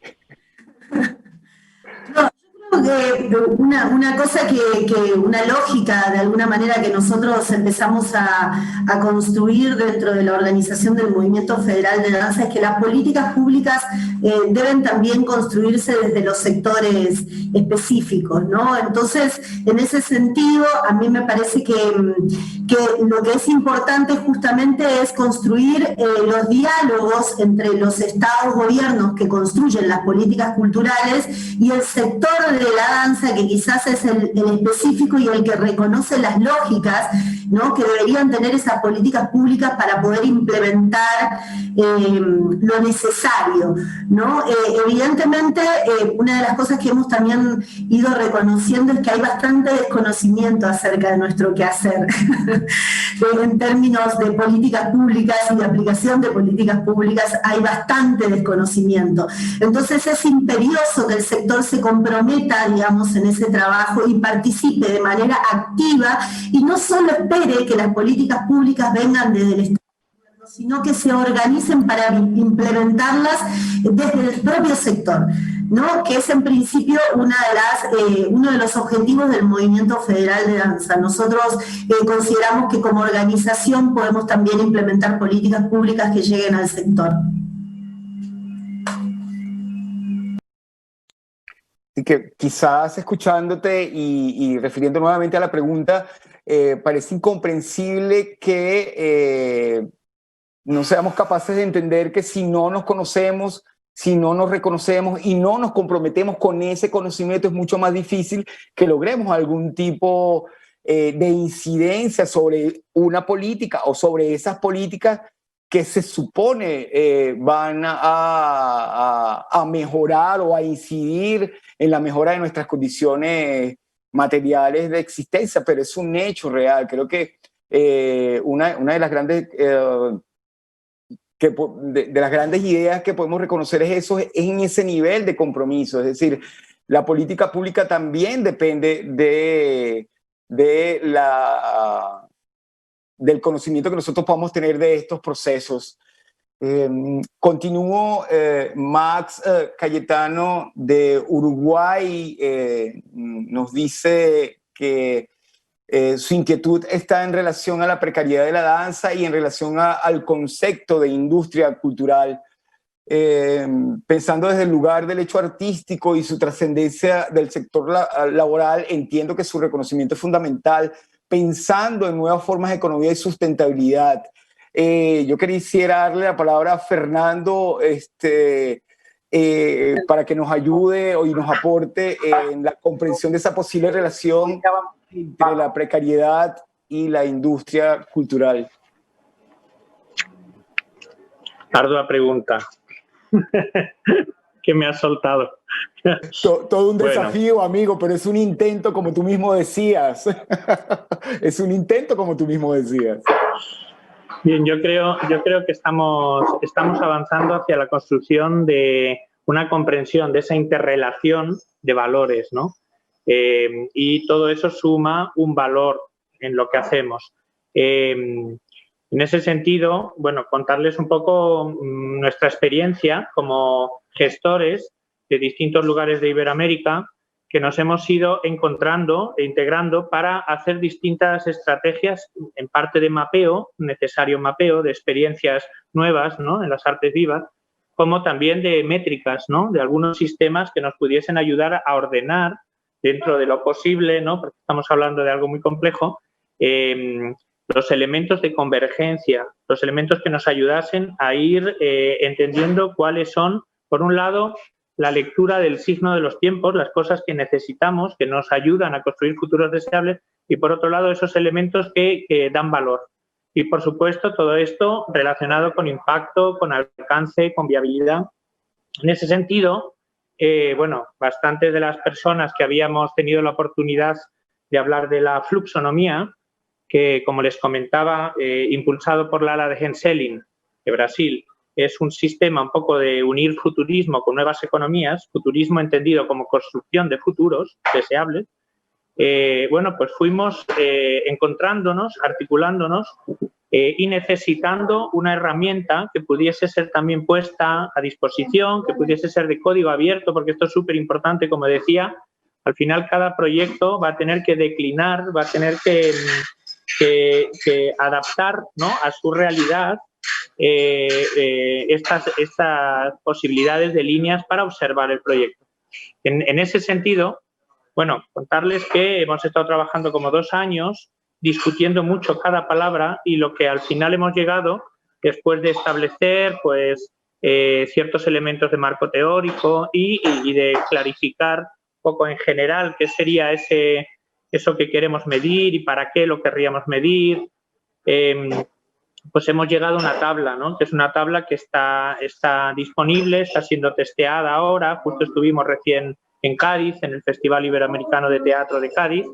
Una cosa una lógica de alguna manera que nosotros empezamos a construir dentro de la organización del Movimiento Federal de Danza es que las políticas públicas deben también construirse desde los sectores específicos, ¿no? Entonces, en ese sentido, a mí me parece que lo que es importante justamente es construir los diálogos entre los estados, gobiernos que construyen las políticas culturales y el sector de la danza, que quizás es el específico y el que reconoce las lógicas, ¿no?, que deberían tener esas políticas públicas para poder implementar lo necesario, ¿no? Evidentemente, una de las cosas que hemos también ido reconociendo es que hay bastante desconocimiento acerca de nuestro quehacer en términos de políticas públicas y de aplicación de políticas públicas hay bastante desconocimiento. Entonces es imperioso que el sector se comprometa, digamos, en ese trabajo y participe de manera activa y no solo espere que las políticas públicas vengan desde el Estado, sino que se organicen para implementarlas desde el propio sector, ¿no?, que es en principio uno de los objetivos del Movimiento Federal de Danza. Nosotros consideramos que como organización podemos también implementar políticas públicas que lleguen al sector. Así que quizás escuchándote y refiriendo nuevamente a la pregunta, parece incomprensible que no seamos capaces de entender que si no nos conocemos, si no nos reconocemos y no nos comprometemos con ese conocimiento, es mucho más difícil que logremos algún tipo de incidencia sobre una política o sobre esas políticas que se supone van a mejorar o a incidir en la mejora de nuestras condiciones materiales de existencia, pero es un hecho real. Creo que una de las grandes... de las grandes ideas que podemos reconocer es eso, es en ese nivel de compromiso. Es decir, la política pública también depende del conocimiento que nosotros podamos tener de estos procesos. Continúo, Max Cayetano de Uruguay nos dice que su inquietud está en relación a la precariedad de la danza y en relación al concepto de industria cultural. Pensando desde el lugar del hecho artístico y su trascendencia del sector laboral, entiendo que su reconocimiento es fundamental, pensando en nuevas formas de economía y sustentabilidad. Yo quisiera darle la palabra a Fernando para que nos ayude y nos aporte en la comprensión de esa posible relación entre la precariedad y la industria cultural. Ardua pregunta. Que me has soltado. Todo un desafío, amigo, pero es un intento, como tú mismo decías. Es un intento, como tú mismo decías. Bien, yo creo que estamos avanzando hacia la construcción de una comprensión de esa interrelación de valores, ¿no? Y todo eso suma un valor en lo que hacemos. En ese sentido, bueno, contarles un poco nuestra experiencia como gestores de distintos lugares de Iberoamérica que nos hemos ido encontrando e integrando para hacer distintas estrategias, en parte de mapeo, necesario mapeo de experiencias nuevas, ¿no?, en las artes vivas, como también de métricas, ¿no?, de algunos sistemas que nos pudiesen ayudar a ordenar dentro de lo posible, ¿no?, porque estamos hablando de algo muy complejo, los elementos de convergencia, los elementos que nos ayudasen a ir entendiendo cuáles son, por un lado, la lectura del signo de los tiempos, las cosas que necesitamos, que nos ayudan a construir futuros deseables, y por otro lado, esos elementos que dan valor. Y, por supuesto, todo esto relacionado con impacto, con alcance, con viabilidad. En ese sentido, bueno, bastantes de las personas que habíamos tenido la oportunidad de hablar de la fluxonomía, que, como les comentaba, impulsado por Lala de Henselin, de Brasil, es un sistema un poco de unir futurismo con nuevas economías, futurismo entendido como construcción de futuros deseables. Bueno, pues fuimos encontrándonos, articulándonos y necesitando una herramienta que pudiese ser también puesta a disposición, que pudiese ser de código abierto, porque esto es súper importante, como decía, Al final cada proyecto va a tener que declinar, va a tener que adaptar, ¿no?, a su realidad estas posibilidades de líneas para observar el proyecto. En ese sentido, bueno, contarles que hemos estado trabajando como 2 años discutiendo mucho cada palabra y lo que al final hemos llegado, después de establecer pues, ciertos elementos de marco teórico y de clarificar un poco en general qué sería eso que queremos medir y para qué lo querríamos medir, pues hemos llegado a una tabla, ¿no?, que es una tabla que está disponible, está siendo testeada ahora. Justo estuvimos recién en Cádiz, en el Festival Iberoamericano de Teatro de Cádiz,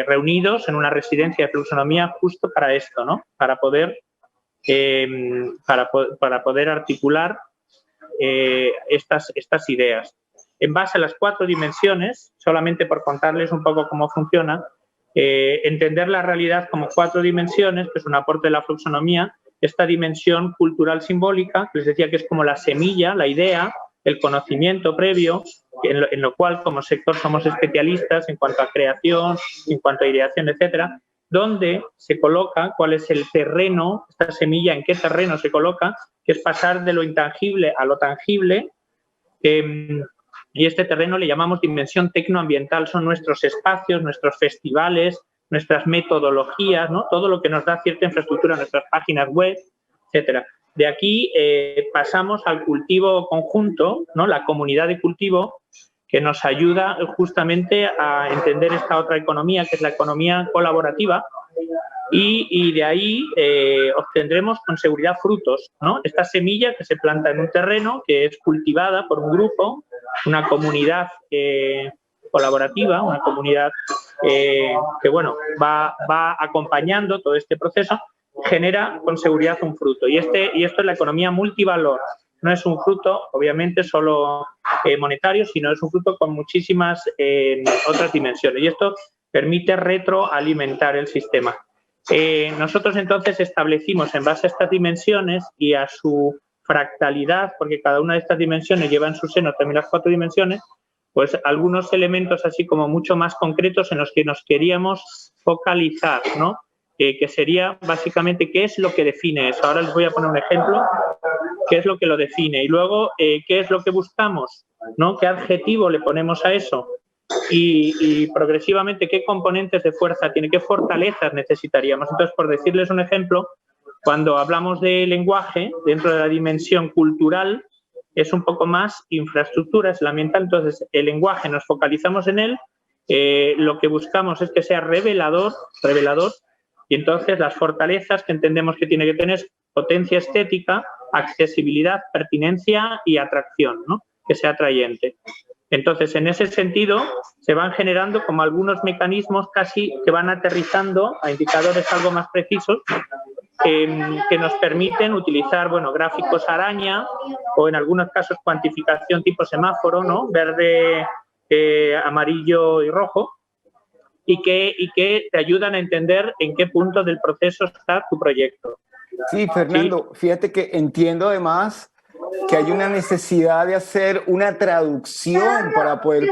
reunidos en una residencia de fluxonomía justo para esto, ¿no?, para poder articular estas ideas. En base a las 4 dimensiones, solamente por contarles un poco cómo funciona, entender la realidad como 4 dimensiones, que es un aporte de la fluxonomía, esta dimensión cultural simbólica, que les decía que es como la semilla, la idea, el conocimiento previo, en lo cual como sector somos especialistas en cuanto a creación, en cuanto a ideación, etcétera, dónde se coloca, cuál es el terreno, esta semilla, en qué terreno se coloca, que es pasar de lo intangible a lo tangible, y este terreno le llamamos dimensión tecnoambiental. Son nuestros espacios, nuestros festivales, nuestras metodologías, ¿no?, todo lo que nos da cierta infraestructura, nuestras páginas web, etcétera. De aquí pasamos al cultivo conjunto, ¿no?, la comunidad de cultivo, que nos ayuda justamente a entender esta otra economía, que es la economía colaborativa, y de ahí obtendremos con seguridad frutos, ¿no? Esta semilla que se planta en un terreno, que es cultivada por un grupo, una comunidad colaborativa, una comunidad que bueno, va acompañando todo este proceso, genera con seguridad un fruto. Y esto es la economía multivalor. No es un fruto, obviamente, solo monetario, sino es un fruto con muchísimas otras dimensiones. Y esto permite retroalimentar el sistema. Nosotros entonces establecimos, en base a estas dimensiones y a su fractalidad, porque cada una de estas dimensiones lleva en su seno también las 4 dimensiones, pues algunos elementos así como mucho más concretos en los que nos queríamos focalizar, ¿no? Que sería básicamente qué es lo que define eso. Ahora les voy a poner un ejemplo, qué es lo que lo define, y luego qué es lo que buscamos, ¿no?, qué adjetivo le ponemos a eso, y progresivamente qué componentes de fuerza tiene, qué fortalezas necesitaríamos. Entonces, por decirles un ejemplo, cuando hablamos de lenguaje, dentro de la dimensión cultural, es un poco más infraestructura, es la ambiental. Entonces, el lenguaje, nos focalizamos en él, lo que buscamos es que sea revelador, y entonces las fortalezas que entendemos que tiene que tener es potencia estética, accesibilidad, pertinencia y atracción, ¿no?, que sea atrayente. Entonces, en ese sentido, se van generando como algunos mecanismos casi que van aterrizando a indicadores algo más precisos, que nos permiten utilizar, bueno, gráficos araña o en algunos casos cuantificación tipo semáforo, ¿no?, verde, amarillo y rojo, y que te ayudan a entender en qué punto del proceso está tu proyecto. Sí, Fernando, ¿sí? Fíjate que entiendo además que hay una necesidad de hacer una traducción para poder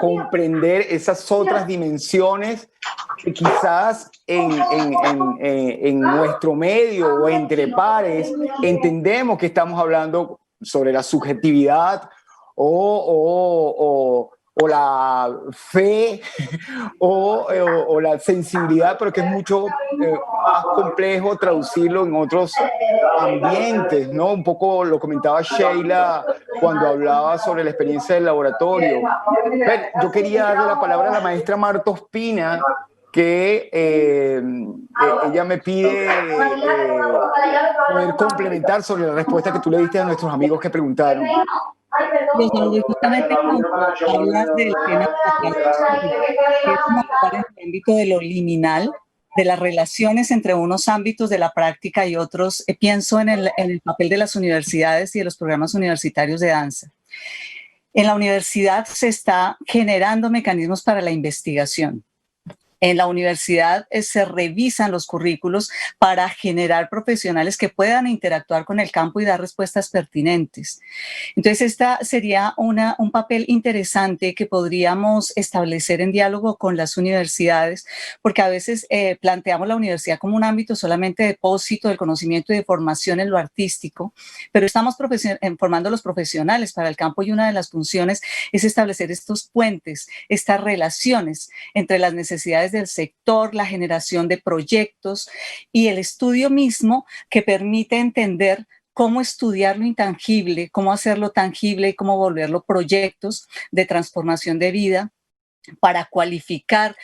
comprender esas otras dimensiones que quizás en nuestro medio o entre pares entendemos que estamos hablando sobre la subjetividad o la fe o la sensibilidad, pero que es mucho más complejo traducirlo en otros ambientes, ¿no? Un poco lo comentaba Sheila cuando hablaba sobre la experiencia del laboratorio. Yo quería darle la palabra a la maestra Marta Ospina, que ella me pide poder complementar sobre la respuesta que tú le diste a nuestros amigos que preguntaron. Justamente cuando hablas del tema que es en el ámbito de lo liminal, de las relaciones entre unos ámbitos de la práctica y otros, pienso en el papel de las universidades y de los programas universitarios de danza. En la universidad se está generando mecanismos para la investigación. En la universidad se revisan los currículos para generar profesionales que puedan interactuar con el campo y dar respuestas pertinentes. Entonces, esta sería un papel interesante que podríamos establecer en diálogo con las universidades, porque a veces planteamos la universidad como un ámbito solamente de depósito del conocimiento y de formación en lo artístico, pero estamos formando los profesionales para el campo y una de las funciones es establecer estos puentes, estas relaciones entre las necesidades del sector, la generación de proyectos y el estudio mismo que permite entender cómo estudiar lo intangible, cómo hacerlo tangible y cómo volverlo proyectos de transformación de vida para cualificar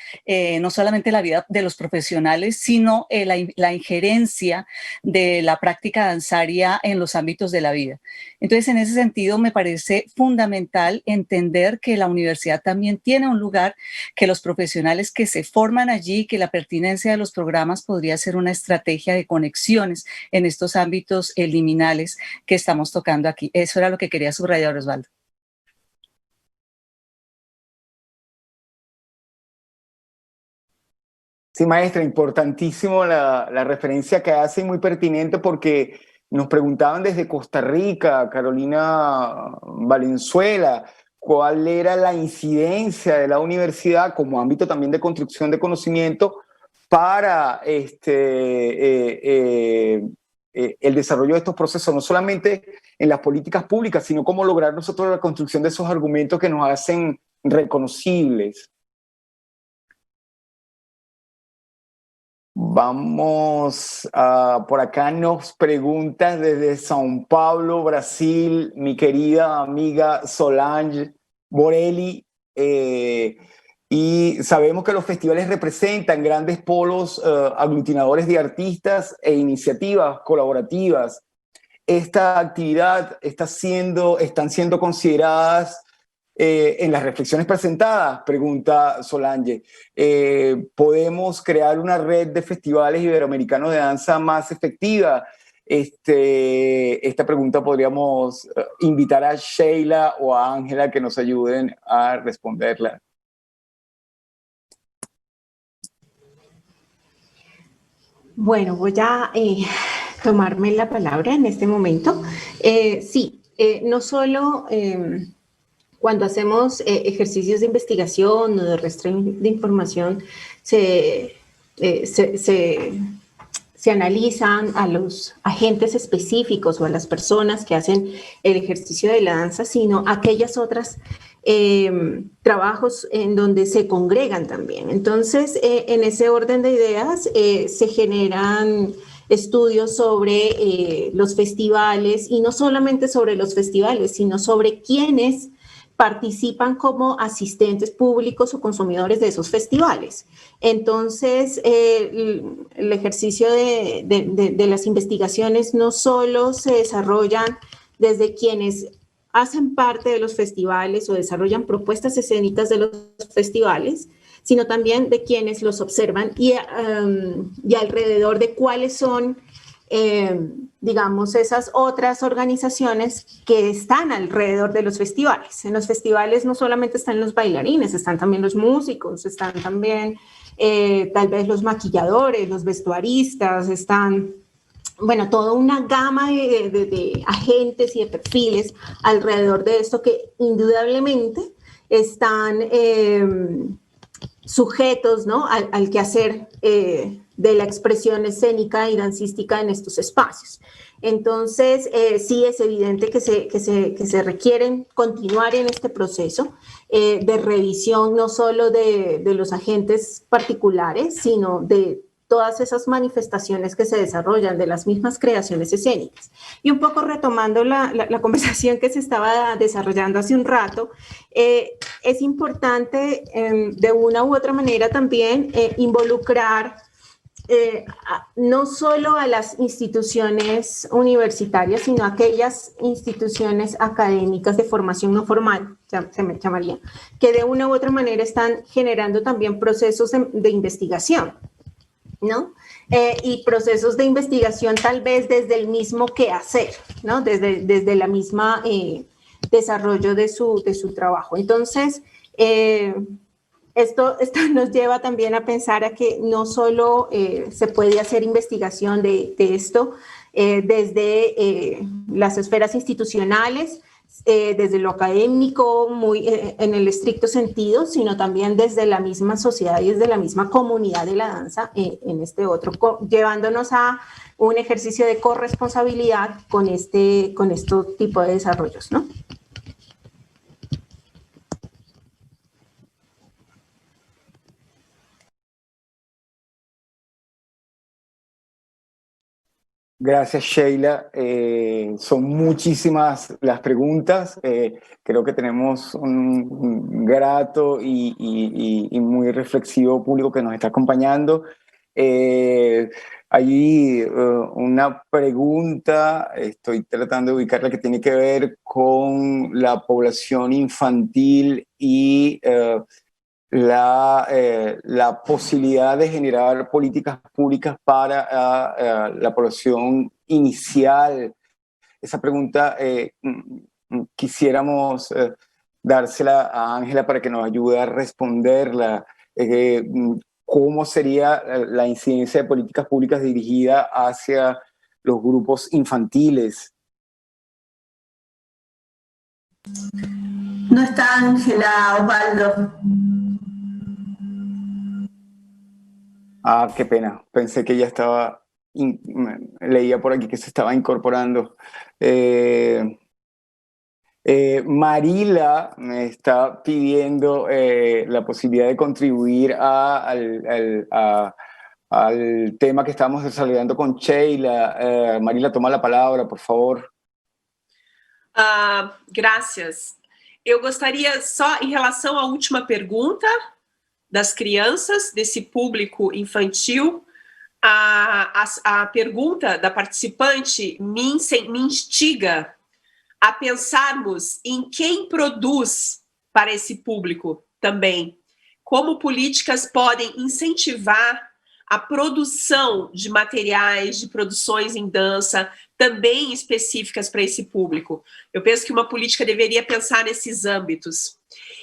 no solamente la vida de los profesionales, sino la injerencia de la práctica danzaria en los ámbitos de la vida. Entonces, en ese sentido, me parece fundamental entender que la universidad también tiene un lugar, que los profesionales que se forman allí, que la pertinencia de los programas podría ser una estrategia de conexiones en estos ámbitos liminales que estamos tocando aquí. Eso era lo que quería subrayar, Osvaldo. Sí, maestra, importantísimo la referencia que hace y muy pertinente porque nos preguntaban desde Costa Rica, Carolina Valenzuela, cuál era la incidencia de la universidad como ámbito también de construcción de conocimiento para el desarrollo de estos procesos, no solamente en las políticas públicas, sino cómo lograr nosotros la construcción de esos argumentos que nos hacen reconocibles. Vamos por acá, nos pregunta desde São Paulo, Brasil, mi querida amiga Solange Borelli. Y sabemos que los festivales representan grandes polos aglutinadores de artistas e iniciativas colaborativas. Esta actividad están siendo consideradas en las reflexiones presentadas, pregunta Solange. ¿Podemos crear una red de festivales iberoamericanos de danza más efectiva? Esta pregunta podríamos invitar a Sheila o a Ángela que nos ayuden a responderla. Bueno, voy a tomarme la palabra en este momento. Sí, no solo cuando hacemos ejercicios de investigación o de rastreo de información, se analizan a los agentes específicos o a las personas que hacen el ejercicio de la danza, sino aquellas otras trabajos en donde se congregan también. Entonces, en ese orden de ideas, se generan estudios sobre los festivales, y no solamente sobre los festivales, sino sobre quiénes participan como asistentes públicos o consumidores de esos festivales. Entonces, el ejercicio de las investigaciones no solo se desarrollan desde quienes hacen parte de los festivales o desarrollan propuestas escénicas de los festivales, sino también de quienes los observan y alrededor de cuáles son digamos, esas otras organizaciones que están alrededor de los festivales. En los festivales no solamente están los bailarines, están también los músicos, están también tal vez los maquilladores, los vestuaristas, están, bueno, toda una gama de agentes y de perfiles alrededor de esto que indudablemente están sujetos, ¿no?, al quehacer de la expresión escénica y dancística en estos espacios. Entonces, sí es evidente que se requieren continuar en este proceso de revisión, no solo de los agentes particulares, sino de todas esas manifestaciones que se desarrollan de las mismas creaciones escénicas. Y un poco retomando la conversación que se estaba desarrollando hace un rato, es importante de una u otra manera también involucrar no solo a las instituciones universitarias, sino a aquellas instituciones académicas de formación no formal, se me llamaría, que de una u otra manera están generando también procesos de investigación, ¿no? Y procesos de investigación tal vez desde el mismo quehacer, ¿no? Desde la misma desarrollo de su trabajo. Entonces, Esto nos lleva también a pensar a que no solo se puede hacer investigación de esto desde las esferas institucionales, desde lo académico, muy en el estricto sentido, sino también desde la misma sociedad y desde la misma comunidad de la danza en este otro, llevándonos a un ejercicio de corresponsabilidad con este tipo de desarrollos, ¿no? Gracias, Sheila. Son muchísimas las preguntas. Creo que tenemos un grato y muy reflexivo público que nos está acompañando. Hay una pregunta, estoy tratando de ubicarla, que tiene que ver con la población infantil y la posibilidad de generar políticas públicas para la población inicial. Esa pregunta quisiéramos dársela a Ángela para que nos ayude a responderla. ¿Cómo sería la incidencia de políticas públicas dirigida hacia los grupos infantiles? No está Ángela, Osvaldo. Ah, qué pena. Pensé que ya estaba, leía por aquí que se estaba incorporando. Marila me está pidiendo la posibilidad de contribuir al tema que estamos desarrollando con Sheila. Marila, toma la palabra, por favor. Graças. Eu gostaria só, em relação à última pergunta das crianças, desse público infantil, a pergunta da participante me instiga a pensarmos em quem produz para esse público também. Como políticas podem incentivar a produção de materiais, de produções em dança, também específicas para esse público. Eu penso que uma política deveria pensar nesses âmbitos.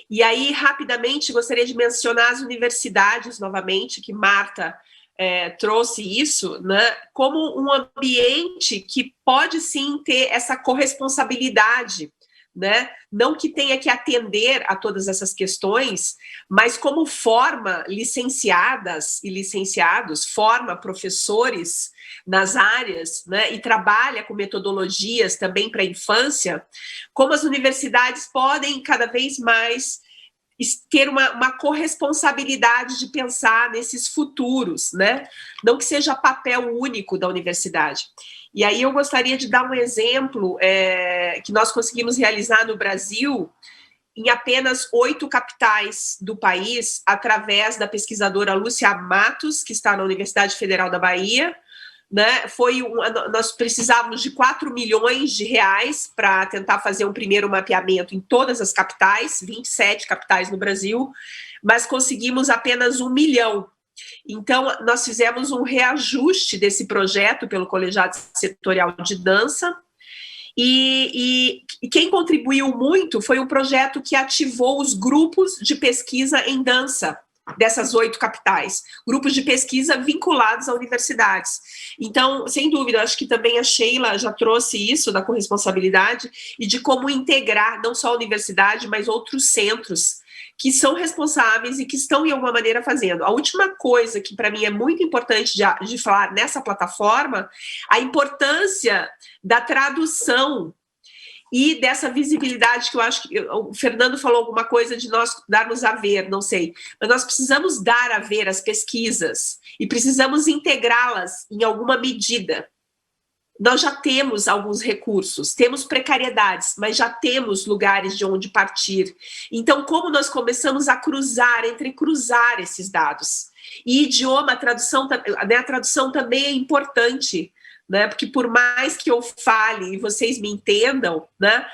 E aí, rapidamente, gostaria de mencionar as universidades, novamente, que Marta trouxe isso, né, como um ambiente que pode sim ter essa corresponsabilidade, né? Não que tenha que atender a todas essas questões, mas como forma licenciadas e licenciados, forma professores nas áreas, né, e trabalha com metodologias também para a infância, como as universidades podem cada vez mais ter uma corresponsabilidade de pensar nesses futuros, né? Não que seja papel único da universidade. E aí eu gostaria de dar um exemplo que nós conseguimos realizar no Brasil em apenas 8 capitais do país, através da pesquisadora Lúcia Matos, que está na Universidade Federal da Bahia, né? Nós precisávamos de 4 milhões de reais para tentar fazer um primeiro mapeamento em todas as capitais, 27 capitais no Brasil, mas conseguimos apenas 1 milhão. Então, nós fizemos um reajuste desse projeto pelo Colegiado Setorial de Dança, e quem contribuiu muito foi um projeto que ativou os grupos de pesquisa em dança dessas 8 capitais, grupos de pesquisa vinculados a universidades. Então, sem dúvida, acho que também a Sheila já trouxe isso da corresponsabilidade e de como integrar não só a universidade, mas outros centros que são responsáveis e que estão, de alguma maneira, fazendo. A última coisa que, para mim, é muito importante de falar nessa plataforma, a importância da tradução e dessa visibilidade que eu acho que o Fernando falou alguma coisa de nós darmos a ver, não sei, mas nós precisamos dar a ver as pesquisas e precisamos integrá-las em alguma medida. Nós já temos alguns recursos, temos precariedades, mas já temos lugares de onde partir. Então, como nós começamos a cruzar esses dados? E idioma, a tradução também é importante, né? Porque por mais que eu fale e vocês me entendam, né,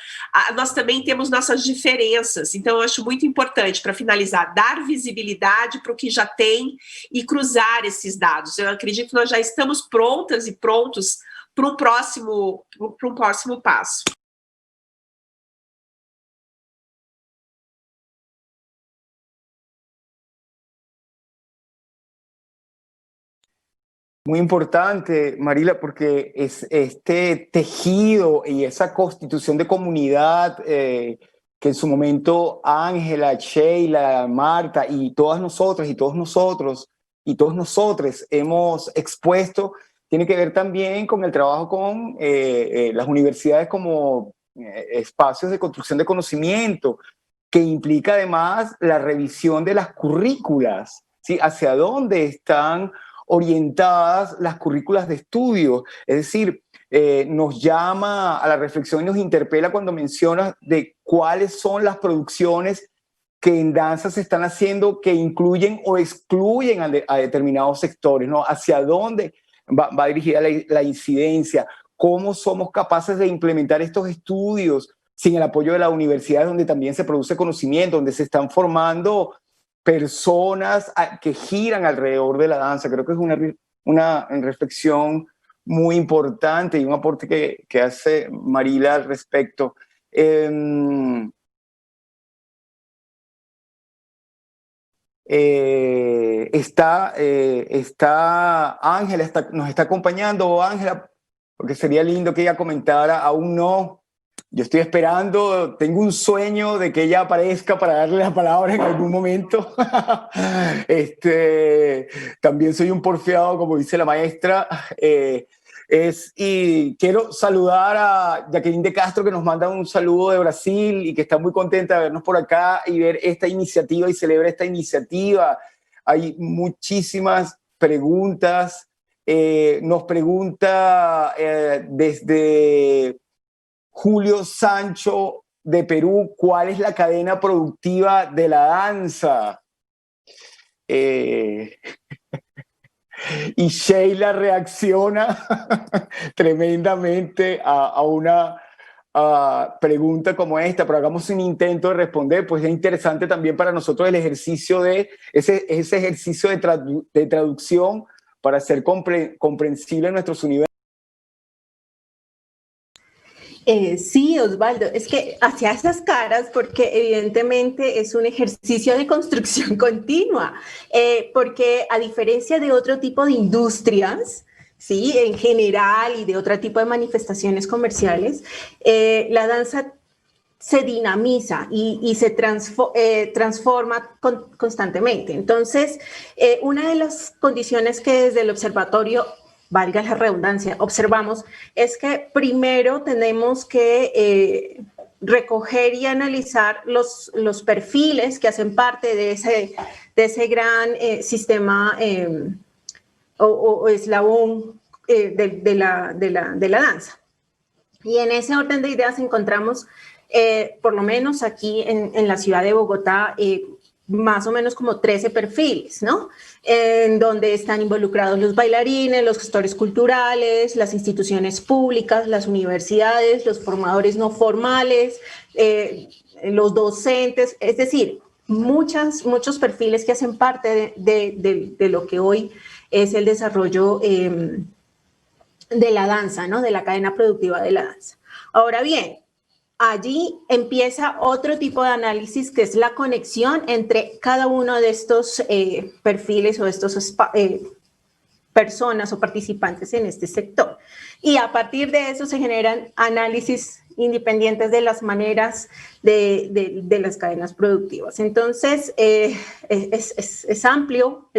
nós também temos nossas diferenças. Então, eu acho muito importante, para finalizar, dar visibilidade para o que já tem e cruzar esses dados. Eu acredito que nós já estamos prontas e prontos para um próximo passo. Muy importante, Marila, porque es este tejido y esa constitución de comunidad que en su momento Ángela, Sheila, Marta y todas nosotras y todos nosotros y todos nosotros hemos expuesto, tiene que ver también con el trabajo con las universidades como espacios de construcción de conocimiento, que implica además la revisión de las currículas, ¿sí? Hacia dónde están orientadas las currículas de estudio. Es decir, nos llama a la reflexión y nos interpela cuando mencionas de cuáles son las producciones que en danza se están haciendo que incluyen o excluyen a determinados sectores, ¿no? Hacia dónde va dirigida la incidencia, cómo somos capaces de implementar estos estudios sin el apoyo de la universidad, donde también se produce conocimiento, donde se están formando personas que giran alrededor de la danza. Creo que es una reflexión muy importante y un aporte que hace Marila al respecto. Está Ángela, nos está acompañando. Ángela, porque sería lindo que ella comentara. Aún no. Yo estoy esperando, tengo un sueño de que ella aparezca para darle la palabra en algún momento. También soy un porfiado, como dice la maestra. Y quiero saludar a Jacqueline de Castro, que nos manda un saludo de Brasil y que está muy contenta de vernos por acá y ver esta iniciativa y celebra esta iniciativa. Hay muchísimas preguntas. Nos pregunta desde Julio Sancho de Perú, ¿cuál es la cadena productiva de la danza? Y Sheila reacciona tremendamente a una pregunta como esta, pero hagamos un intento de responder, pues es interesante también para nosotros el ejercicio de ese ejercicio de traducción para ser comprensible en nuestros universos. Sí, Osvaldo, es que hacia esas caras, porque evidentemente es un ejercicio de construcción continua, porque a diferencia de otro tipo de industrias, sí, en general y de otro tipo de manifestaciones comerciales, la danza se dinamiza y se transforma constantemente. Entonces, una de las condiciones que desde el observatorio, valga la redundancia, observamos, es que primero tenemos que recoger y analizar los perfiles que hacen parte de ese gran sistema o eslabón de la danza. Y en ese orden de ideas encontramos, por lo menos aquí en la ciudad de Bogotá, más o menos como 13 perfiles, ¿no? En donde están involucrados los bailarines, los gestores culturales, las instituciones públicas, las universidades, los formadores no formales, los docentes, es decir, muchos perfiles que hacen parte de lo que hoy es el desarrollo de la danza, ¿no? De la cadena productiva de la danza. Ahora bien, allí empieza otro tipo de análisis que es la conexión entre cada uno de estos perfiles o estos personas o participantes en este sector. Y a partir de eso se generan análisis independientes de las maneras de las cadenas productivas. Entonces, es amplio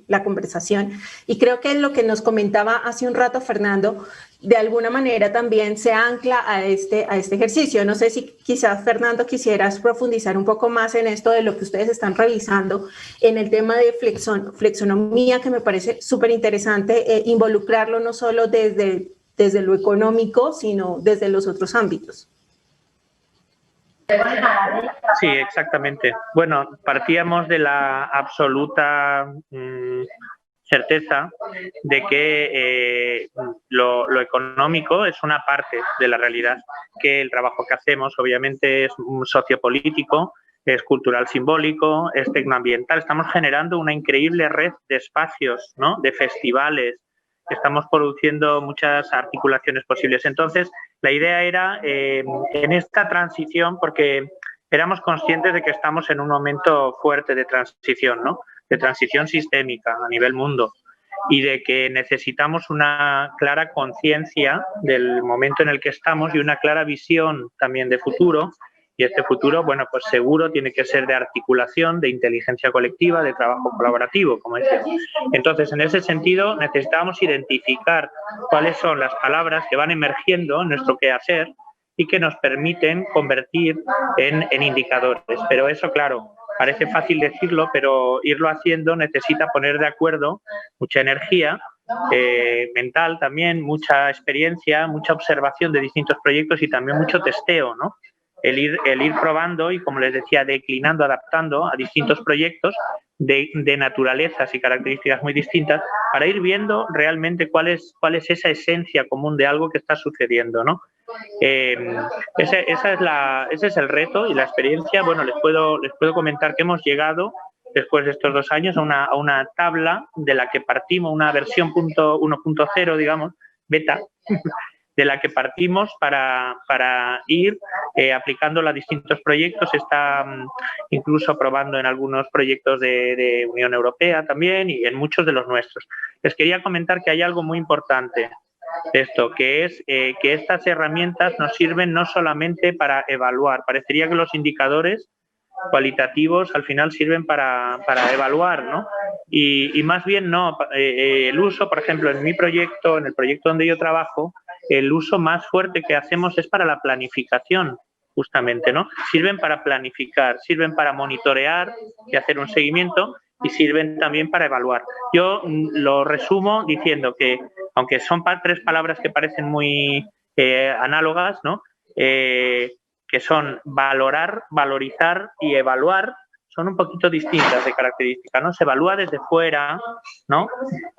la conversación y creo que lo que nos comentaba hace un rato Fernando, de alguna manera también se ancla a este ejercicio. No sé si quizás, Fernando, quisieras profundizar un poco más en esto de lo que ustedes están revisando en el tema de flexonomía, que me parece súper interesante involucrarlo no solo desde lo económico, sino desde los otros ámbitos. Sí, exactamente. Bueno, partíamos de la absoluta certeza de que lo económico es una parte de la realidad, que el trabajo que hacemos obviamente es sociopolítico, es cultural simbólico, es tecnoambiental. Estamos generando una increíble red de espacios, ¿no? De festivales, estamos produciendo muchas articulaciones posibles. Entonces, la idea era en esta transición, porque éramos conscientes de que estamos en un momento fuerte de transición, ¿no? De transición sistémica a nivel mundo. y de que necesitamos una clara conciencia del momento en el que estamos y una clara visión también de futuro. Y este futuro, bueno, pues seguro tiene que ser de articulación, de inteligencia colectiva, de trabajo colaborativo, como decía. Entonces, en ese sentido, necesitamos identificar cuáles son las palabras que van emergiendo en nuestro quehacer y que nos permiten convertir en indicadores. Pero eso, claro, parece fácil decirlo, pero irlo haciendo necesita poner de acuerdo mucha energía mental también, mucha experiencia, mucha observación de distintos proyectos y también mucho testeo, ¿no? El ir probando y, como les decía, declinando, adaptando a distintos proyectos de naturalezas y características muy distintas para ir viendo realmente cuál es esa esencia común de algo que está sucediendo, ¿no? Ese es el reto y la experiencia. Bueno, les puedo comentar que hemos llegado después de estos 2 años a una tabla de la que partimos, una versión 1.0, digamos, beta, de la que partimos para ir aplicándola a distintos proyectos. Está incluso probando en algunos proyectos de Unión Europea también y en muchos de los nuestros. Les quería comentar que hay algo muy importante de esto, que es que estas herramientas nos sirven no solamente para evaluar. Parecería que los indicadores cualitativos al final sirven para evaluar, ¿no? Y más bien no. El uso, por ejemplo, en mi proyecto, en el proyecto donde yo trabajo, el uso más fuerte que hacemos es para la planificación, justamente, ¿no? Sirven para planificar, sirven para monitorear y hacer un seguimiento y sirven también para evaluar. Yo lo resumo diciendo que, aunque son 3 palabras que parecen muy análogas, ¿no? Que son valorar, valorizar y evaluar, son un poquito distintas de características, ¿no? Se evalúa desde fuera, ¿no?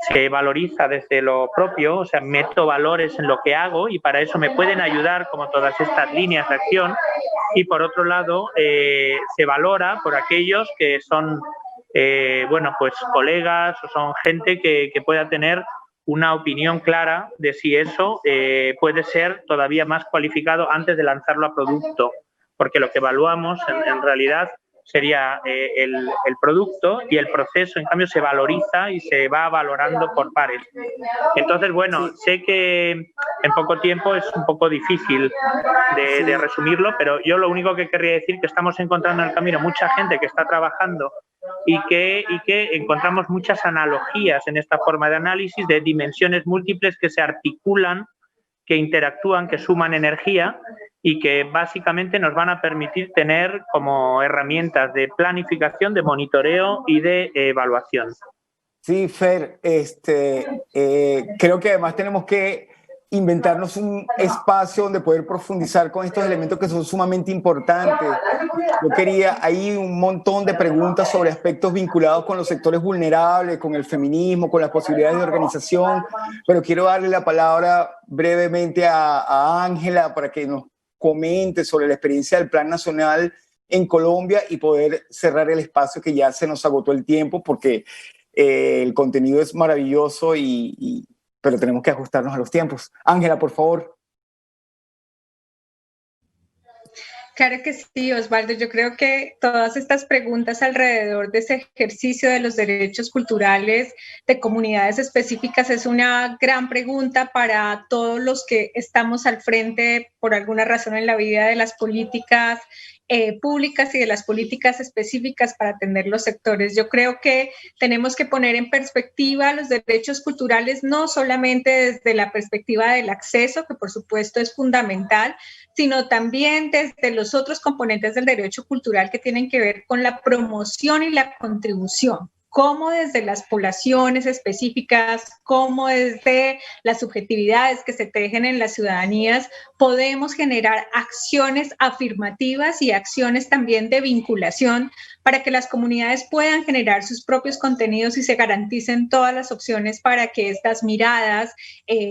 Se valoriza desde lo propio, o sea, meto valores en lo que hago y para eso me pueden ayudar como todas estas líneas de acción. Y por otro lado, se valora por aquellos que son, bueno, pues colegas o son gente que pueda tener una opinión clara de si eso puede ser todavía más cualificado antes de lanzarlo a producto, porque lo que evaluamos en realidad sería el producto y el proceso, en cambio, se valoriza y se va valorando por pares. Entonces, bueno, sé que en poco tiempo es un poco difícil de resumirlo, pero yo lo único que querría decir es que estamos encontrando en el camino mucha gente que está trabajando y que encontramos muchas analogías en esta forma de análisis de dimensiones múltiples que se articulan, que interactúan, que suman energía y que básicamente nos van a permitir tener como herramientas de planificación, de monitoreo y de evaluación. Sí, Fer, creo que además tenemos que inventarnos un espacio donde poder profundizar con estos elementos que son sumamente importantes. Yo quería, hay un montón de preguntas sobre aspectos vinculados con los sectores vulnerables, con el feminismo, con las posibilidades de organización, pero quiero darle la palabra brevemente a Ángela para que nos comente sobre la experiencia del Plan Nacional en Colombia y poder cerrar el espacio que ya se nos agotó el tiempo porque el contenido es maravilloso pero tenemos que ajustarnos a los tiempos. Ángela, por favor. Claro que sí, Osvaldo. Yo creo que todas estas preguntas alrededor de ese ejercicio de los derechos culturales de comunidades específicas es una gran pregunta para todos los que estamos al frente por alguna razón en la vida de las políticas públicas y de las políticas específicas para atender los sectores. Yo creo que tenemos que poner en perspectiva los derechos culturales no solamente desde la perspectiva del acceso, que por supuesto es fundamental, sino también desde los otros componentes del derecho cultural que tienen que ver con la promoción y la contribución. Cómo desde las poblaciones específicas, cómo desde las subjetividades que se tejen en las ciudadanías, podemos generar acciones afirmativas y acciones también de vinculación para que las comunidades puedan generar sus propios contenidos y se garanticen todas las opciones para que estas miradas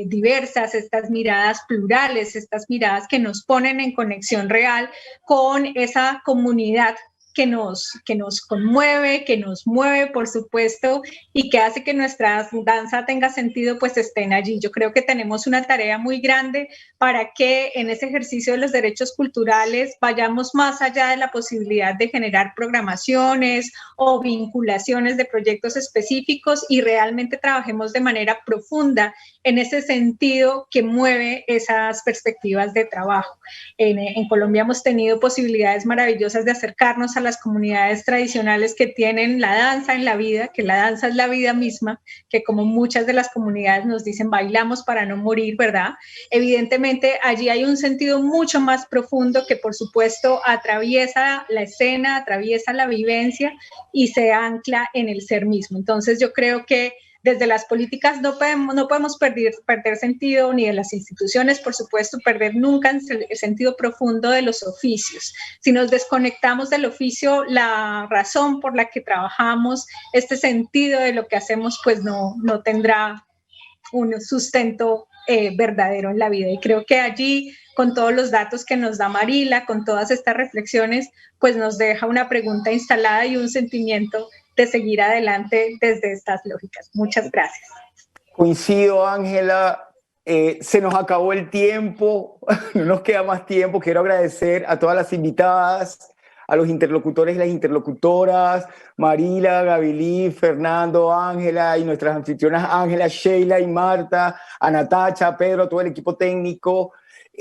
diversas, estas miradas plurales, estas miradas que nos ponen en conexión real con esa comunidad que nos conmueve, que nos mueve, por supuesto, y que hace que nuestra danza tenga sentido, pues estén allí. Yo creo que tenemos una tarea muy grande para que en ese ejercicio de los derechos culturales vayamos más allá de la posibilidad de generar programaciones o vinculaciones de proyectos específicos y realmente trabajemos de manera profunda en ese sentido que mueve esas perspectivas de trabajo. En Colombia hemos tenido posibilidades maravillosas de acercarnos a las comunidades tradicionales que tienen la danza en la vida, que la danza es la vida misma, que como muchas de las comunidades nos dicen, bailamos para no morir, ¿verdad? Evidentemente allí hay un sentido mucho más profundo que por supuesto atraviesa la escena, atraviesa la vivencia y se ancla en el ser mismo. Entonces yo creo que desde las políticas no podemos perder sentido, ni de las instituciones, por supuesto, perder nunca el sentido profundo de los oficios. Si nos desconectamos del oficio, la razón por la que trabajamos, este sentido de lo que hacemos, pues no tendrá un sustento verdadero en la vida. Y creo que allí, con todos los datos que nos da Marila, con todas estas reflexiones, pues nos deja una pregunta instalada y un sentimiento de seguir adelante desde estas lógicas. Muchas gracias. Coincido, Ángela. Se nos acabó el tiempo, no nos queda más tiempo. Quiero agradecer a todas las invitadas, a los interlocutores y las interlocutoras, Marila, Gavilí, Fernando, Ángela y nuestras anfitrionas Ángela, Sheila y Marta, a Natacha, a Pedro, a todo el equipo técnico.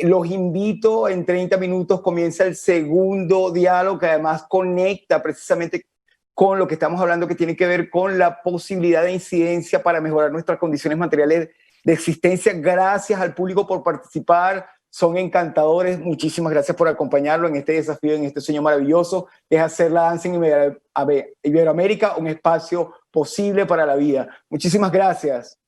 Los invito, en 30 minutos comienza el segundo diálogo que además conecta precisamente con lo que estamos hablando, que tiene que ver con la posibilidad de incidencia para mejorar nuestras condiciones materiales de existencia. Gracias al público por participar, son encantadores. Muchísimas gracias por acompañarlo en este desafío, en este sueño maravilloso, que es hacer la danza en Iberoamérica un espacio posible para la vida. Muchísimas gracias.